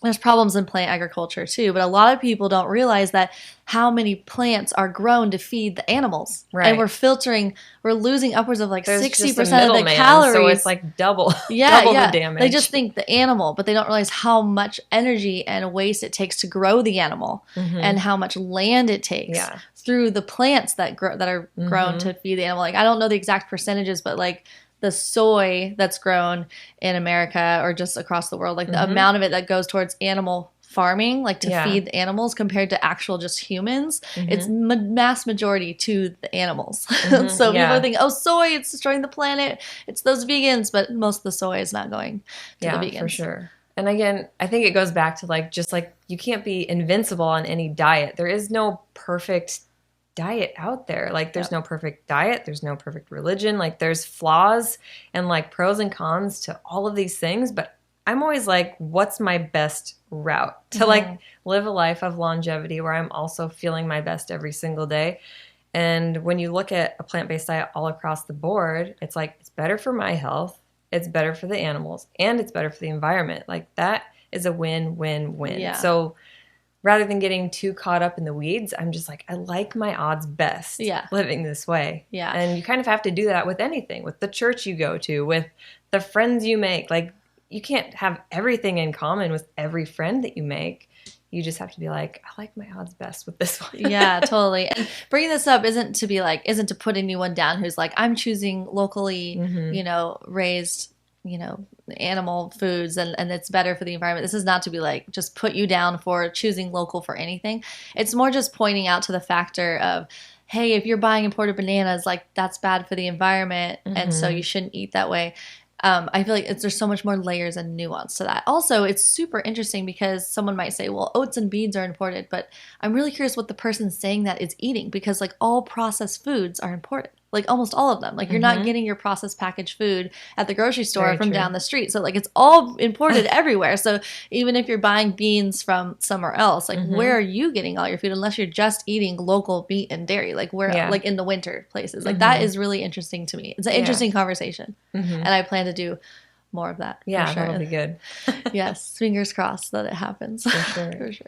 There's problems in plant agriculture too, but a lot of people don't realize that how many plants are grown to feed the animals. And we're losing upwards of like 60% of the calories.
So it's like double the damage.
They just think the animal, but they don't realize how much energy and waste it takes to grow the animal and how much land it takes through the plants that are grown to feed the animal. Like I don't know the exact percentages, but like the soy that's grown in America or just across the world, like the amount of it that goes towards animal farming, like to feed the animals compared to actual just humans, it's mass majority to the animals. So people think, oh, soy, it's destroying the planet. It's those vegans, but most of the soy is not going to the vegans.
Yeah, for sure. And again, I think it goes back to like, just like you can't be invincible on any diet. There is no perfect diet out there. Like there's no perfect diet. There's no perfect religion. Like there's flaws and like pros and cons to all of these things. But I'm always like, what's my best route to like live a life of longevity where I'm also feeling my best every single day? And when you look at a plant-based diet all across the board, it's like, it's better for my health. It's better for the animals and it's better for the environment. Like that is a win-win-win. Yeah. So rather than getting too caught up in the weeds, I'm just like, I like my odds best living this way.
Yeah.
And you kind of have to do that with anything, with the church you go to, with the friends you make. Like you can't have everything in common with every friend that you make. you just have to be like, I like my odds best with this one.
Yeah, totally. And bringing this up isn't to put anyone down who's like, I'm choosing locally, raised, animal foods and it's better for the environment. This is not to be like, just put you down for choosing local for anything. It's more just pointing out to the factor of, hey, if you're buying imported bananas, like that's bad for the environment. And so you shouldn't eat that way. I feel like there's so much more layers and nuance to that. Also, it's super interesting because someone might say, well, oats and beans are imported, but I'm really curious what the person saying that is eating, because like all processed foods are imported, like almost all of them. Like you're not getting your processed packaged food at the grocery store from down the street. So like it's all imported everywhere. So even if you're buying beans from somewhere else, like where are you getting all your food unless you're just eating local meat and dairy, like where like in the winter places. Like that is really interesting to me. It's an interesting conversation. And I plan to do more of that.
Yeah,
for sure.
that'll be good.
Yes, fingers crossed that it happens.
For sure.
For sure.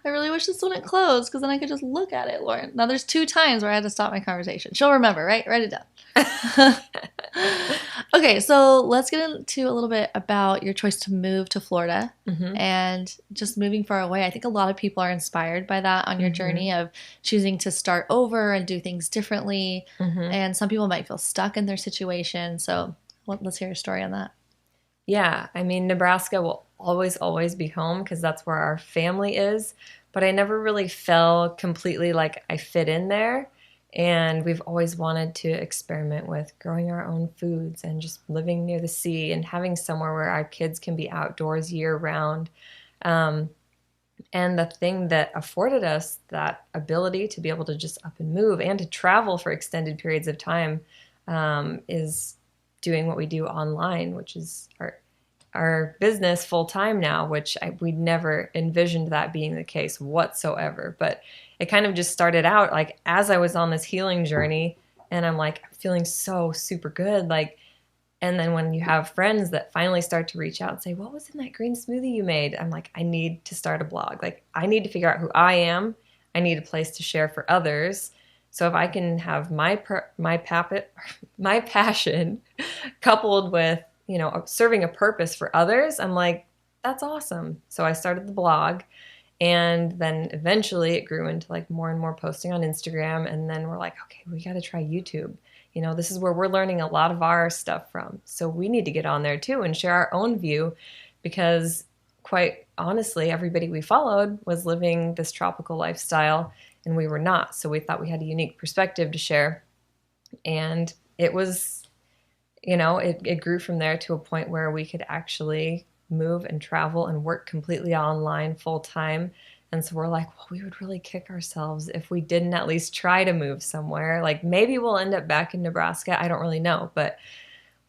I really wish this wouldn't close because then I could just look at it, Lauren. Now there's 2 times where I had to stop my conversation. She'll remember, right? Write it down. Okay, so let's get into a little bit about your choice to move to Florida and just moving far away. I think a lot of people are inspired by that on your journey of choosing to start over and do things differently. And some people might feel stuck in their situation. So let's hear your story on that.
Yeah, I mean, Nebraska will always be home because that's where our family is. But I never really felt completely like I fit in there. And we've always wanted to experiment with growing our own foods and just living near the sea and having somewhere where our kids can be outdoors year round. And the thing that afforded us that ability to be able to just up and move and to travel for extended periods of time is doing what we do online, which is our business full time now, which we'd never envisioned that being the case whatsoever. But it kind of just started out like as I was on this healing journey and I'm like, I'm feeling so super good. Like, and then when you have friends that finally start to reach out and say, what was in that green smoothie you made? I'm like, I need to start a blog. Like I need to figure out who I am. I need a place to share for others. So if I can have my passion coupled with, serving a purpose for others, I'm like, that's awesome. So I started the blog, and then eventually it grew into like more and more posting on Instagram. And then we're like, okay, we got to try YouTube. This is where we're learning a lot of our stuff from. So we need to get on there too and share our own view, because quite honestly, everybody we followed was living this tropical lifestyle and we were not. So we thought we had a unique perspective to share. And it was, it grew from there to a point where we could actually move and travel and work completely online full time. And so we're like, well, we would really kick ourselves if we didn't at least try to move somewhere. Like maybe we'll end up back in Nebraska. I don't really know, but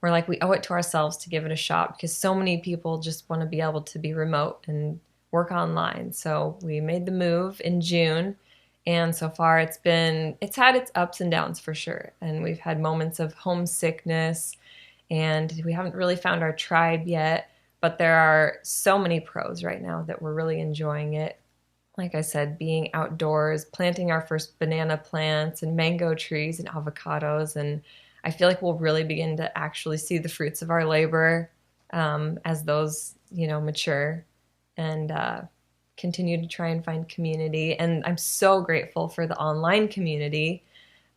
we're like, we owe it to ourselves to give it a shot, because so many people just want to be able to be remote and work online. So we made the move in June. And so far it's had its ups and downs for sure. And we've had moments of homesickness, and we haven't really found our tribe yet, but there are so many pros right now that we're really enjoying it. Like I said, being outdoors, planting our first banana plants and mango trees and avocados. And I feel like we'll really begin to actually see the fruits of our labor as those, mature, and continue to try and find community. And I'm so grateful for the online community.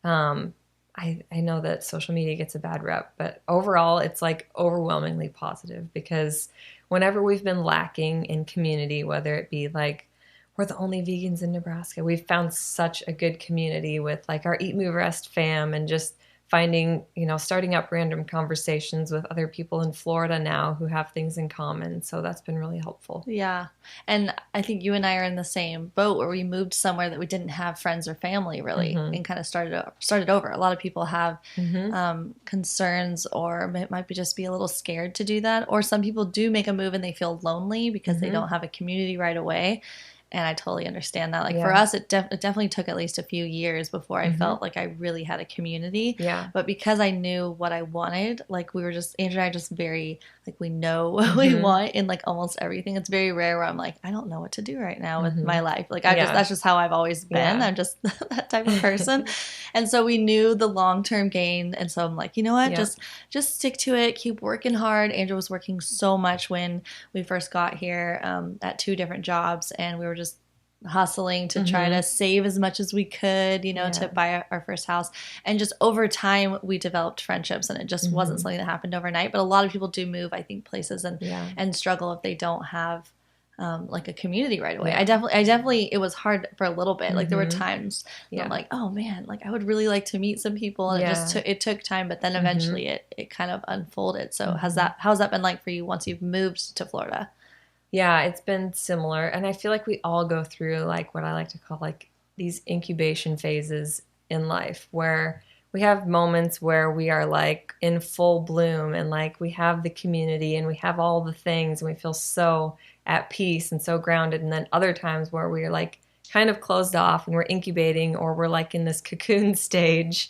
I know that social media gets a bad rep, but overall it's like overwhelmingly positive, because whenever we've been lacking in community, whether it be like we're the only vegans in Nebraska, we've found such a good community with like our Eat, Move, Rest fam, and just finding, starting up random conversations with other people in Florida now who have things in common. So that's been really helpful.
Yeah. And I think you and I are in the same boat where we moved somewhere that we didn't have friends or family really, and kind of started over. A lot of people have concerns, or it might be just be a little scared to do that. Or some people do make a move and they feel lonely because they don't have a community right away. And I totally understand that. Like for us, it definitely took at least a few years before I felt like I really had a community.
Yeah.
But because I knew what I wanted, like we were just, Andrew and I just very like we know what we want in like almost everything. It's very rare where I'm like, I don't know what to do right now with my life. Like that's just how I've always been. I'm just that type of person. And so we knew the long-term gain. And so I'm like, you know what, just stick to it. Keep working hard. Andrew was working so much when we first got here at 2 different jobs, and we were just hustling to try to save as much as we could, to buy our first house. And just over time, we developed friendships, and it just wasn't something that happened overnight. But a lot of people do move, I think, places and struggle if they don't have like a community right away. I definitely, it was hard for a little bit. Like there were times I'm like, oh man, like I would really like to meet some people. And it took time, but then eventually it kind of unfolded. So how's that been like for you once you've moved to Florida?
Yeah, it's been similar. And I feel like we all go through like what I like to call like these incubation phases in life, where we have moments where we are like in full bloom and like we have the community and we have all the things and we feel so at peace and so grounded. And then other times where we're like kind of closed off and we're incubating, or we're like in this cocoon stage.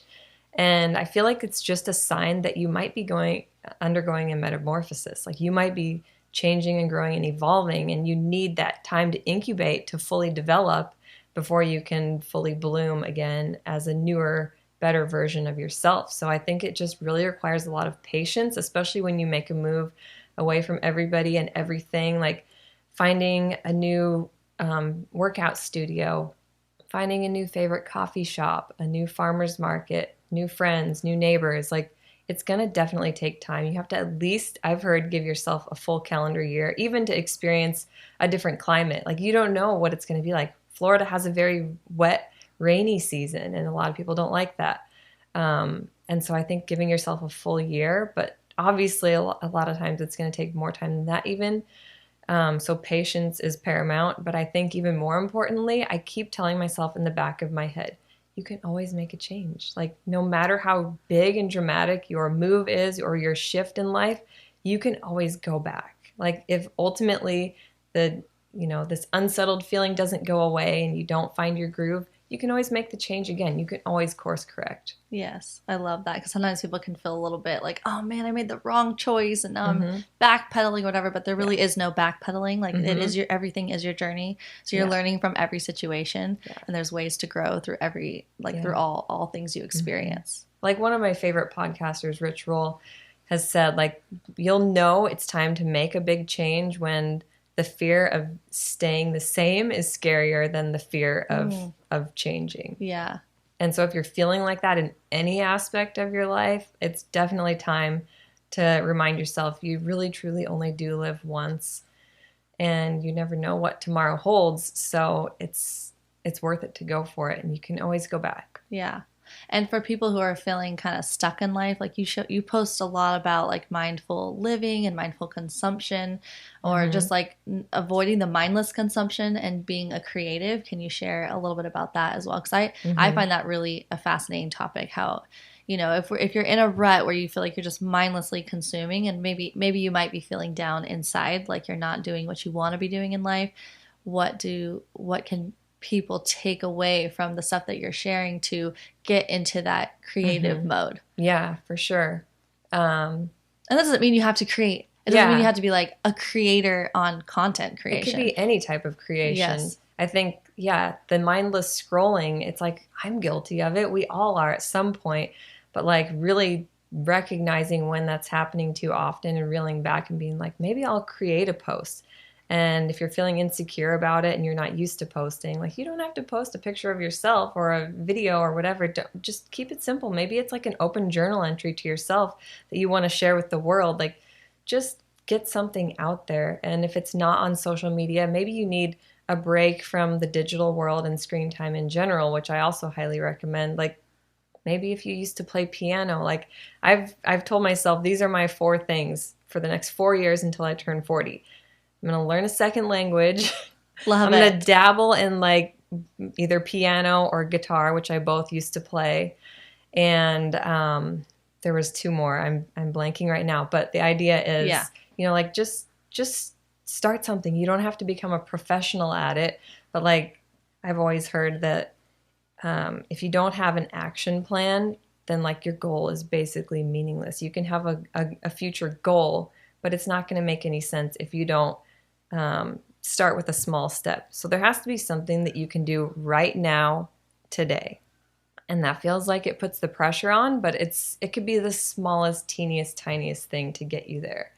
And I feel like it's just a sign that you might be undergoing a metamorphosis. Like you might be changing and growing and evolving, and you need that time to incubate to fully develop before you can fully bloom again as a newer, better version of yourself. So I think it just really requires a lot of patience, especially when you make a move away from everybody and everything, like finding a new workout studio, finding a new favorite coffee shop, a new farmer's market, new friends, new neighbors. Like it's going to definitely take time. You have to at least, I've heard, give yourself a full calendar year, even to experience a different climate. Like you don't know what it's going to be like. Florida has a very wet, rainy season, and a lot of people don't like that. And so I think giving yourself a full year, but obviously a lot of times it's going to take more time than that even. So patience is paramount. But I think even more importantly, I keep telling myself in the back of my head, you can always make a change. Like no matter how big and dramatic your move is or your shift in life, you can always go back. Like if ultimately this unsettled feeling doesn't go away and you don't find your groove, you can always make the change again. You can always course correct.
Yes, I love that, because sometimes people can feel a little bit like, oh man, I made the wrong choice and now I'm backpedaling or whatever, but there really is no backpedaling. Like it is everything is your journey. So you're learning from every situation, and there's ways to grow through through all things you experience.
Like one of my favorite podcasters, Rich Roll, has said, like, you'll know it's time to make a big change when the fear of staying the same is scarier than the fear of changing.
Yeah.
And so if you're feeling like that in any aspect of your life, it's definitely time to remind yourself you really, truly only do live once, and you never know what tomorrow holds. So it's worth it to go for it, and you can always go back.
Yeah. And for people who are feeling kind of stuck in life, like you post a lot about like mindful living and mindful consumption, or just like avoiding the mindless consumption and being a creative. Can you share a little bit about that as well? Because I find that really a fascinating topic. How, if you're in a rut where you feel like you're just mindlessly consuming, and maybe you might be feeling down inside, like you're not doing what you want to be doing in life. What can people take away from the stuff that you're sharing to get into that creative mode?
Yeah, for sure.
And that doesn't mean you have to create. It doesn't mean you have to be like a creator on content creation.
It could be any type of creation.
Yes.
I think, the mindless scrolling, it's like I'm guilty of it. We all are at some point, but like really recognizing when that's happening too often and reeling back and being like, maybe I'll create a post. And if you're feeling insecure about it and you're not used to posting, like you don't have to post a picture of yourself or a video or whatever. Just keep it simple. Maybe it's like an open journal entry to yourself that you want to share with the world. Like just get something out there. And if it's not on social media, maybe you need a break from the digital world and screen time in general, which I also highly recommend. Like maybe if you used to play piano, like I've told myself these are my 4 things for the next 4 years until I turn 40. I'm going to learn a second language. I'm going to dabble in like either piano or guitar, which I both used to play. And there was 2 more. I'm blanking right now. But the idea is, like just start something. You don't have to become a professional at it. But like I've always heard that if you don't have an action plan, then like your goal is basically meaningless. You can have a future goal, but it's not going to make any sense if you don't start with a small step. So there has to be something that you can do right now, today. And that feels like it puts the pressure on, but it could be the smallest, teeniest, tiniest thing to get you there.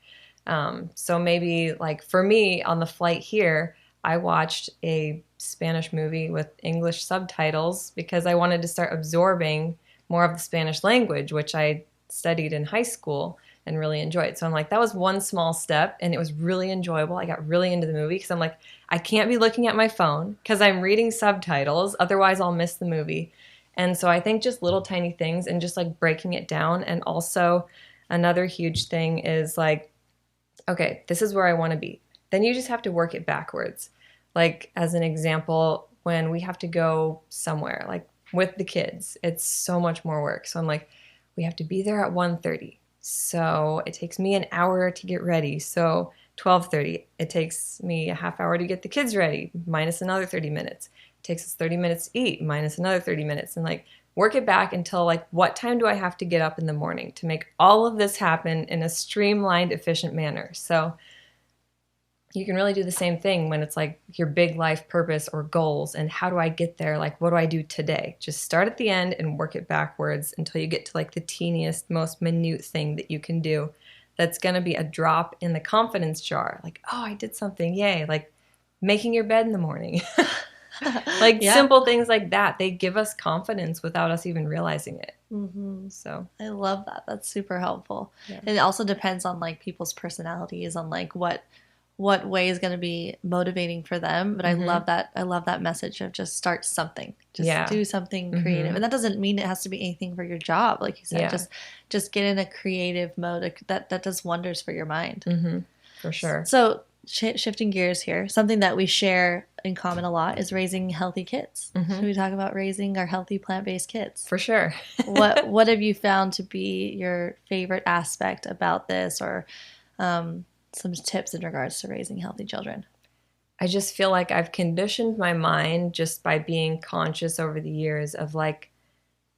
So maybe like for me on the flight here, I watched a Spanish movie with English subtitles because I wanted to start absorbing more of the Spanish language, which I studied in high school and really enjoyed. So I'm like, that was one small step and it was really enjoyable. I got really into the movie because I'm like, I can't be looking at my phone because I'm reading subtitles. Otherwise I'll miss the movie. And so I think just little tiny things and just like breaking it down. And also another huge thing is like, okay, this is where I want to be. Then you just have to work it backwards. Like as an example, when we have to go somewhere, like with the kids, it's so much more work. So I'm like, we have to be there at 1:30. So it takes me an hour to get ready. So 12:30, it takes me a half hour to get the kids ready, minus another 30 minutes. It takes us 30 minutes to eat, minus another 30 minutes. And like work it back until like, what time do I have to get up in the morning to make all of this happen in a streamlined, efficient manner? So you can really do the same thing when it's like your big life purpose or goals and how do I get there? Like, what do I do today? Just start at the end and work it backwards until you get to like the teeniest, most minute thing that you can do. That's going to be a drop in the confidence jar. Like, oh, I did something. Yay. Like making your bed in the morning. Like simple things like that. They give us confidence without us even realizing it.
Mm-hmm.
So
I love that. That's super helpful.
Yeah.
And it also depends on like people's personalities, on like what way is going to be motivating for them. But
Mm-hmm.
I love that message of just start something, just do something creative.
Mm-hmm.
And that doesn't mean it has to be anything for your job. Like you said, just get in a creative mode that does wonders for your mind.
Mm-hmm. For sure.
So shifting gears here, something that we share in common a lot is raising healthy kids.
Mm-hmm.
Should we talk about raising our healthy plant-based kids?
For sure.
What have you found to be your favorite aspect about this, or some tips in regards to raising healthy children?
I just feel like I've conditioned my mind just by being conscious over the years of like,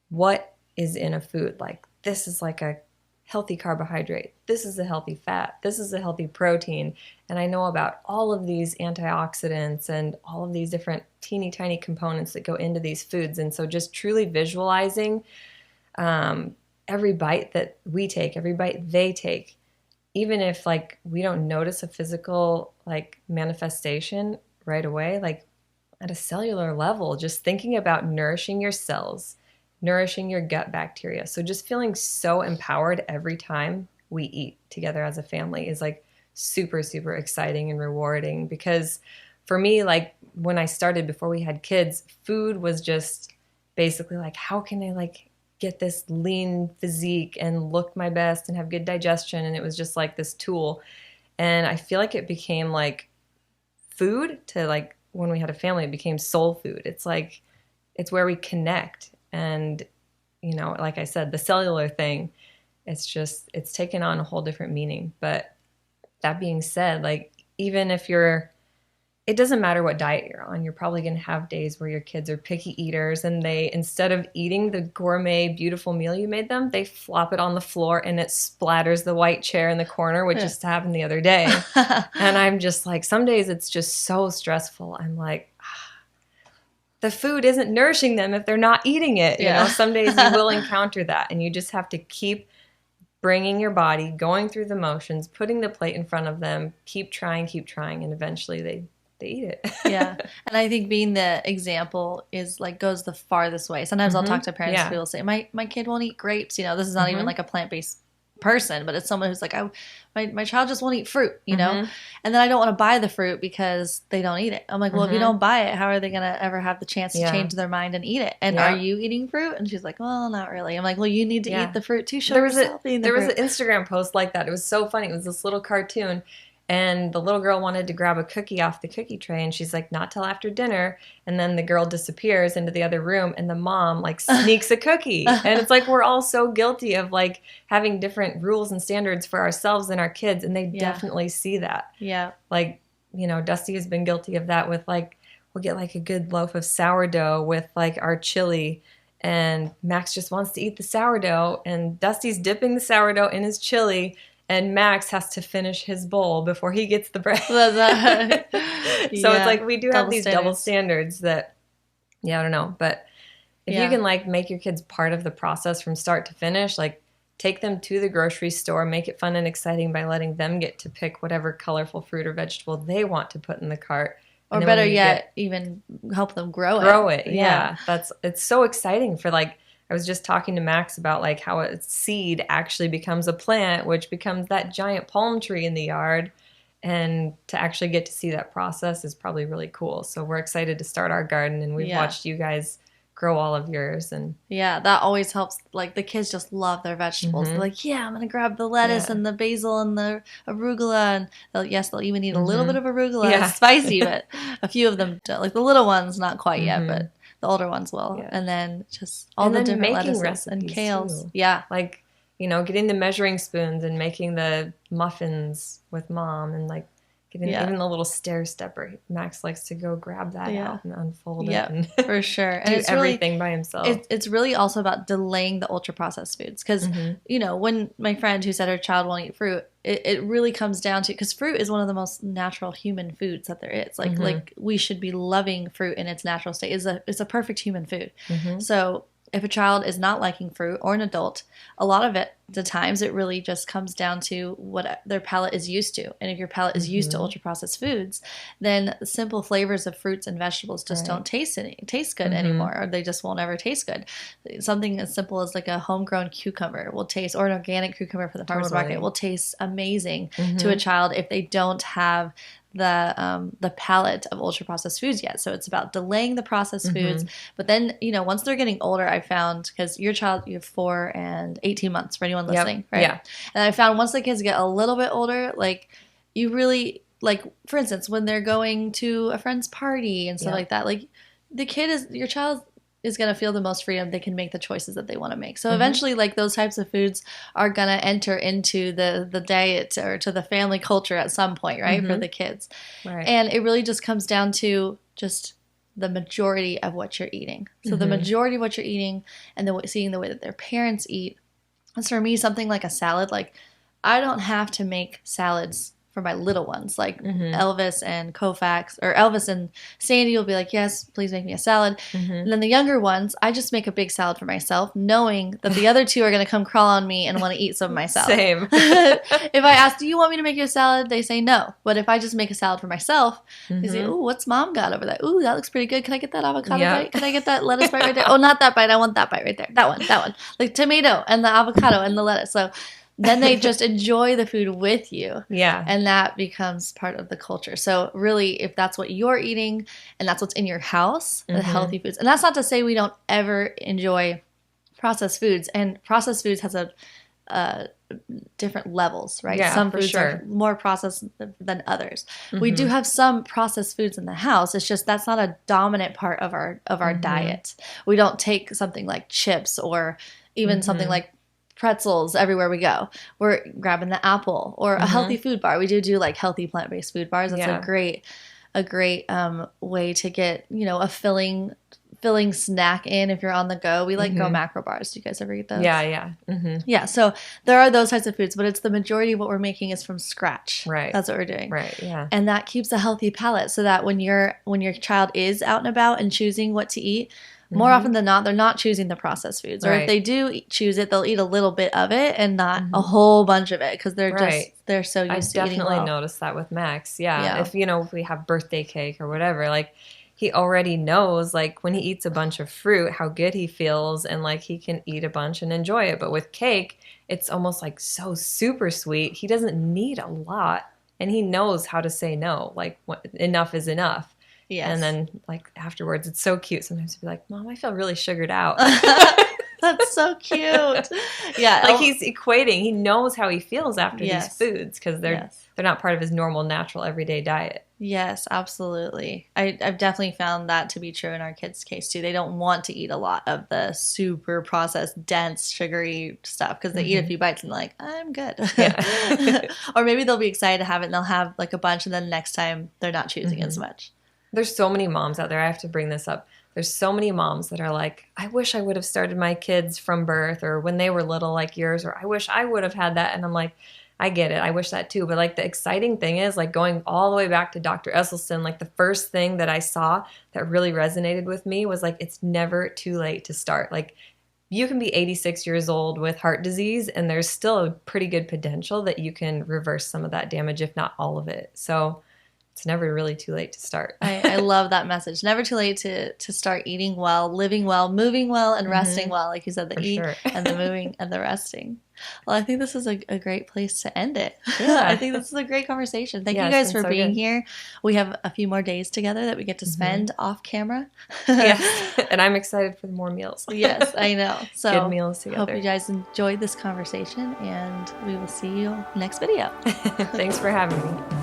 what is in a food? Like, this is like a healthy carbohydrate. This is a healthy fat. This is a healthy protein. And I know about all of these antioxidants and all of these different teeny tiny components that go into these foods. And so just truly visualizing every bite that we take, every bite they take, even if like we don't notice a physical like manifestation right away, like at a cellular level, just thinking about nourishing your cells, nourishing your gut bacteria. So just feeling so empowered every time we eat together as a family is like super, super exciting and rewarding. Because for me, like when I started before we had kids, food was just basically like, how can I like get this lean physique and look my best and have good digestion? And it was just like this tool. And I feel like it became like food to like when we had a family, it became soul food. It's like, it's where we connect. And, you know, like I said, the cellular thing, it's taken on a whole different meaning. But that being said, like, even if it doesn't matter what diet you're on, you're probably going to have days where your kids are picky eaters and they, instead of eating the gourmet, beautiful meal you made them, they flop it on the floor and it splatters the white chair in the corner, which just happened the other day. And I'm just like, some days it's just so stressful. I'm like, the food isn't nourishing them if they're not eating it. You know, some days you will encounter that, and you just have to keep bringing your body, going through the motions, putting the plate in front of them, keep trying, and eventually they eat it.
Yeah. And I think being the example is like goes the farthest way. Sometimes I'll talk to parents who will say, my kid won't eat grapes. You know, this is not even like a plant-based person, but it's someone who's like, my child just won't eat fruit, you know? And then I don't want to buy the fruit because they don't eat it. I'm like, well, if you don't buy it, how are they going to ever have the chance to change their mind and eat it? And are you eating fruit? And she's like, well, not really. I'm like, well, you need to eat the fruit too. There was an
Instagram post like that. It was so funny. It was this little cartoon. And the little girl wanted to grab a cookie off the cookie tray. And she's like, not till after dinner. And then the girl disappears into the other room. And the mom like sneaks a cookie. And it's like, we're all so guilty of like having different rules and standards for ourselves and our kids. And they definitely see that.
Yeah.
Like, you know, Dusty has been guilty of that with like, we'll get like a good loaf of sourdough with like our chili. And Max just wants to eat the sourdough. And Dusty's dipping the sourdough in his chili. and Max has to finish his bowl before he gets the bread. So it's like we do have these double standards that, I don't know. But if you can like make your kids part of the process from start to finish, like take them to the grocery store, make it fun and exciting by letting them get to pick whatever colorful fruit or vegetable they want to put in the cart.
Or better yet, even help them grow it.
Grow it, yeah. It's so exciting for like, I was just talking to Max about like how a seed actually becomes a plant, which becomes that giant palm tree in the yard. And to actually get to see that process is probably really cool. So we're excited to start our garden, and we've watched you guys grow all of yours. And
that always helps. Like the kids just love their vegetables. They're like, I'm going to grab the lettuce and the basil and the arugula. And they'll even eat a little bit of arugula. It's spicy, but a few of them don't. Like the little ones, not quite yet, but the older ones will. Yeah. And then just all the different lettuces and kales. Too. Yeah.
Like, getting the measuring spoons and making the muffins with Mom, and like getting even the little stair stepper. Max likes to go grab that out and unfold it. And
for sure. And
it's everything by himself.
It's really also about delaying the ultra processed foods. Because, when my friend who said her child won't eat fruit, it really comes down to, because fruit is one of the most natural human foods that there is. Like we should be loving fruit in its natural state. It's a perfect human food. So if a child is not liking fruit, or an adult, a lot of the times it really just comes down to what their palate is used to. And if your palate is used to ultra-processed foods, then simple flavors of fruits and vegetables just don't taste good anymore, or they just won't ever taste good. Something as simple as like a homegrown cucumber will taste, or an organic cucumber from the farmer's market will taste amazing to a child if they don't have the palate of ultra processed foods yet. So it's about delaying the processed foods. But then, once they're getting older, I found, because your child, you have 4 and 18 months for anyone listening, right? Yeah. And I found once the kids get a little bit older, like you really, like for instance, when they're going to a friend's party and stuff like that, like your child is going to feel the most freedom. They can make the choices that they want to make. So eventually, like those types of foods are going to enter into the diet or to the family culture at some point, right? For the kids. Right. And it really just comes down to just the majority of what you're eating. So the majority of what you're eating, and then seeing the way that their parents eat. And for me, something like a salad, like I don't have to make salads for my little ones, like Elvis and Koufax, or Elvis and Sandy will be like, yes, please make me a salad. And then the younger ones, I just make a big salad for myself, knowing that the other two are going to come crawl on me and want to eat some of my salad. Same. If I ask, do you want me to make you a salad? They say no. But if I just make a salad for myself, they say, ooh, what's Mom got over there? Ooh, that looks pretty good. Can I get that avocado bite? Can I get that lettuce bite right there? Oh, not that bite. I want that bite right there. That one. Like tomato and the avocado and the lettuce. So then they just enjoy the food with you. Yeah. And that becomes part of the culture. So really, if that's what you're eating and that's what's in your house, the healthy foods. And that's not to say we don't ever enjoy processed foods. And processed foods has different levels, right? Yeah, some foods are more processed than others. We do have some processed foods in the house. It's just that's not a dominant part of our diet. We don't take something like chips or even something like pretzels everywhere we go. We're grabbing the apple or a healthy food bar. We do like healthy plant-based food bars. That's a great way to get, a filling snack in if you're on the go. We like Go Macro bars. Do you guys ever eat those? Yeah. Yeah. So there are those types of foods, but it's the majority of what we're making is from scratch. Right. That's what we're doing. Right. Yeah. And that keeps a healthy palate, so that when your child is out and about and choosing what to eat, more often than not, they're not choosing the processed foods. Or if they do choose it, they'll eat a little bit of it and not a whole bunch of it, because they're they're so used to eating well. I definitely noticed that with Max. Yeah. If we have birthday cake or whatever, like he already knows, like when he eats a bunch of fruit, how good he feels, and like he can eat a bunch and enjoy it. But with cake, it's almost like so super sweet. He doesn't need a lot, and he knows how to say no. Like enough is enough. Yes. And then, like, afterwards, it's so cute. Sometimes he'll be like, Mom, I feel really sugared out. That's so cute. Yeah.
Like, he's equating. He knows how he feels after these foods, because they're not part of his normal, natural, everyday diet.
Yes, absolutely. I've definitely found that to be true in our kids' case, too. They don't want to eat a lot of the super processed, dense, sugary stuff, because they eat a few bites and they're like, I'm good. Yeah. Or maybe they'll be excited to have it and they'll have, like, a bunch, and then next time they're not choosing as much.
There's so many moms out there. I have to bring this up. There's so many moms that are like, I wish I would have started my kids from birth, or when they were little like yours, or I wish I would have had that. And I'm like, I get it. I wish that too. But like the exciting thing is like going all the way back to Dr. Esselstyn, like the first thing that I saw that really resonated with me was like, it's never too late to start. Like you can be 86 years old with heart disease and there's still a pretty good potential that you can reverse some of that damage, if not all of it. So it's never really too late to start.
I love that message. Never too late to start eating well, living well, moving well, and resting well. Like you said, the eat and the moving and the resting. Well, I think this is a great place to end it.
Yeah.
I think this is a great conversation. Thank you guys for being here. We have a few more days together that we get to spend off camera.
Yes, and I'm excited for more meals.
Yes, I know. So
good meals together.
Hope you guys enjoyed this conversation, and we will see you next video.
Thanks for having me.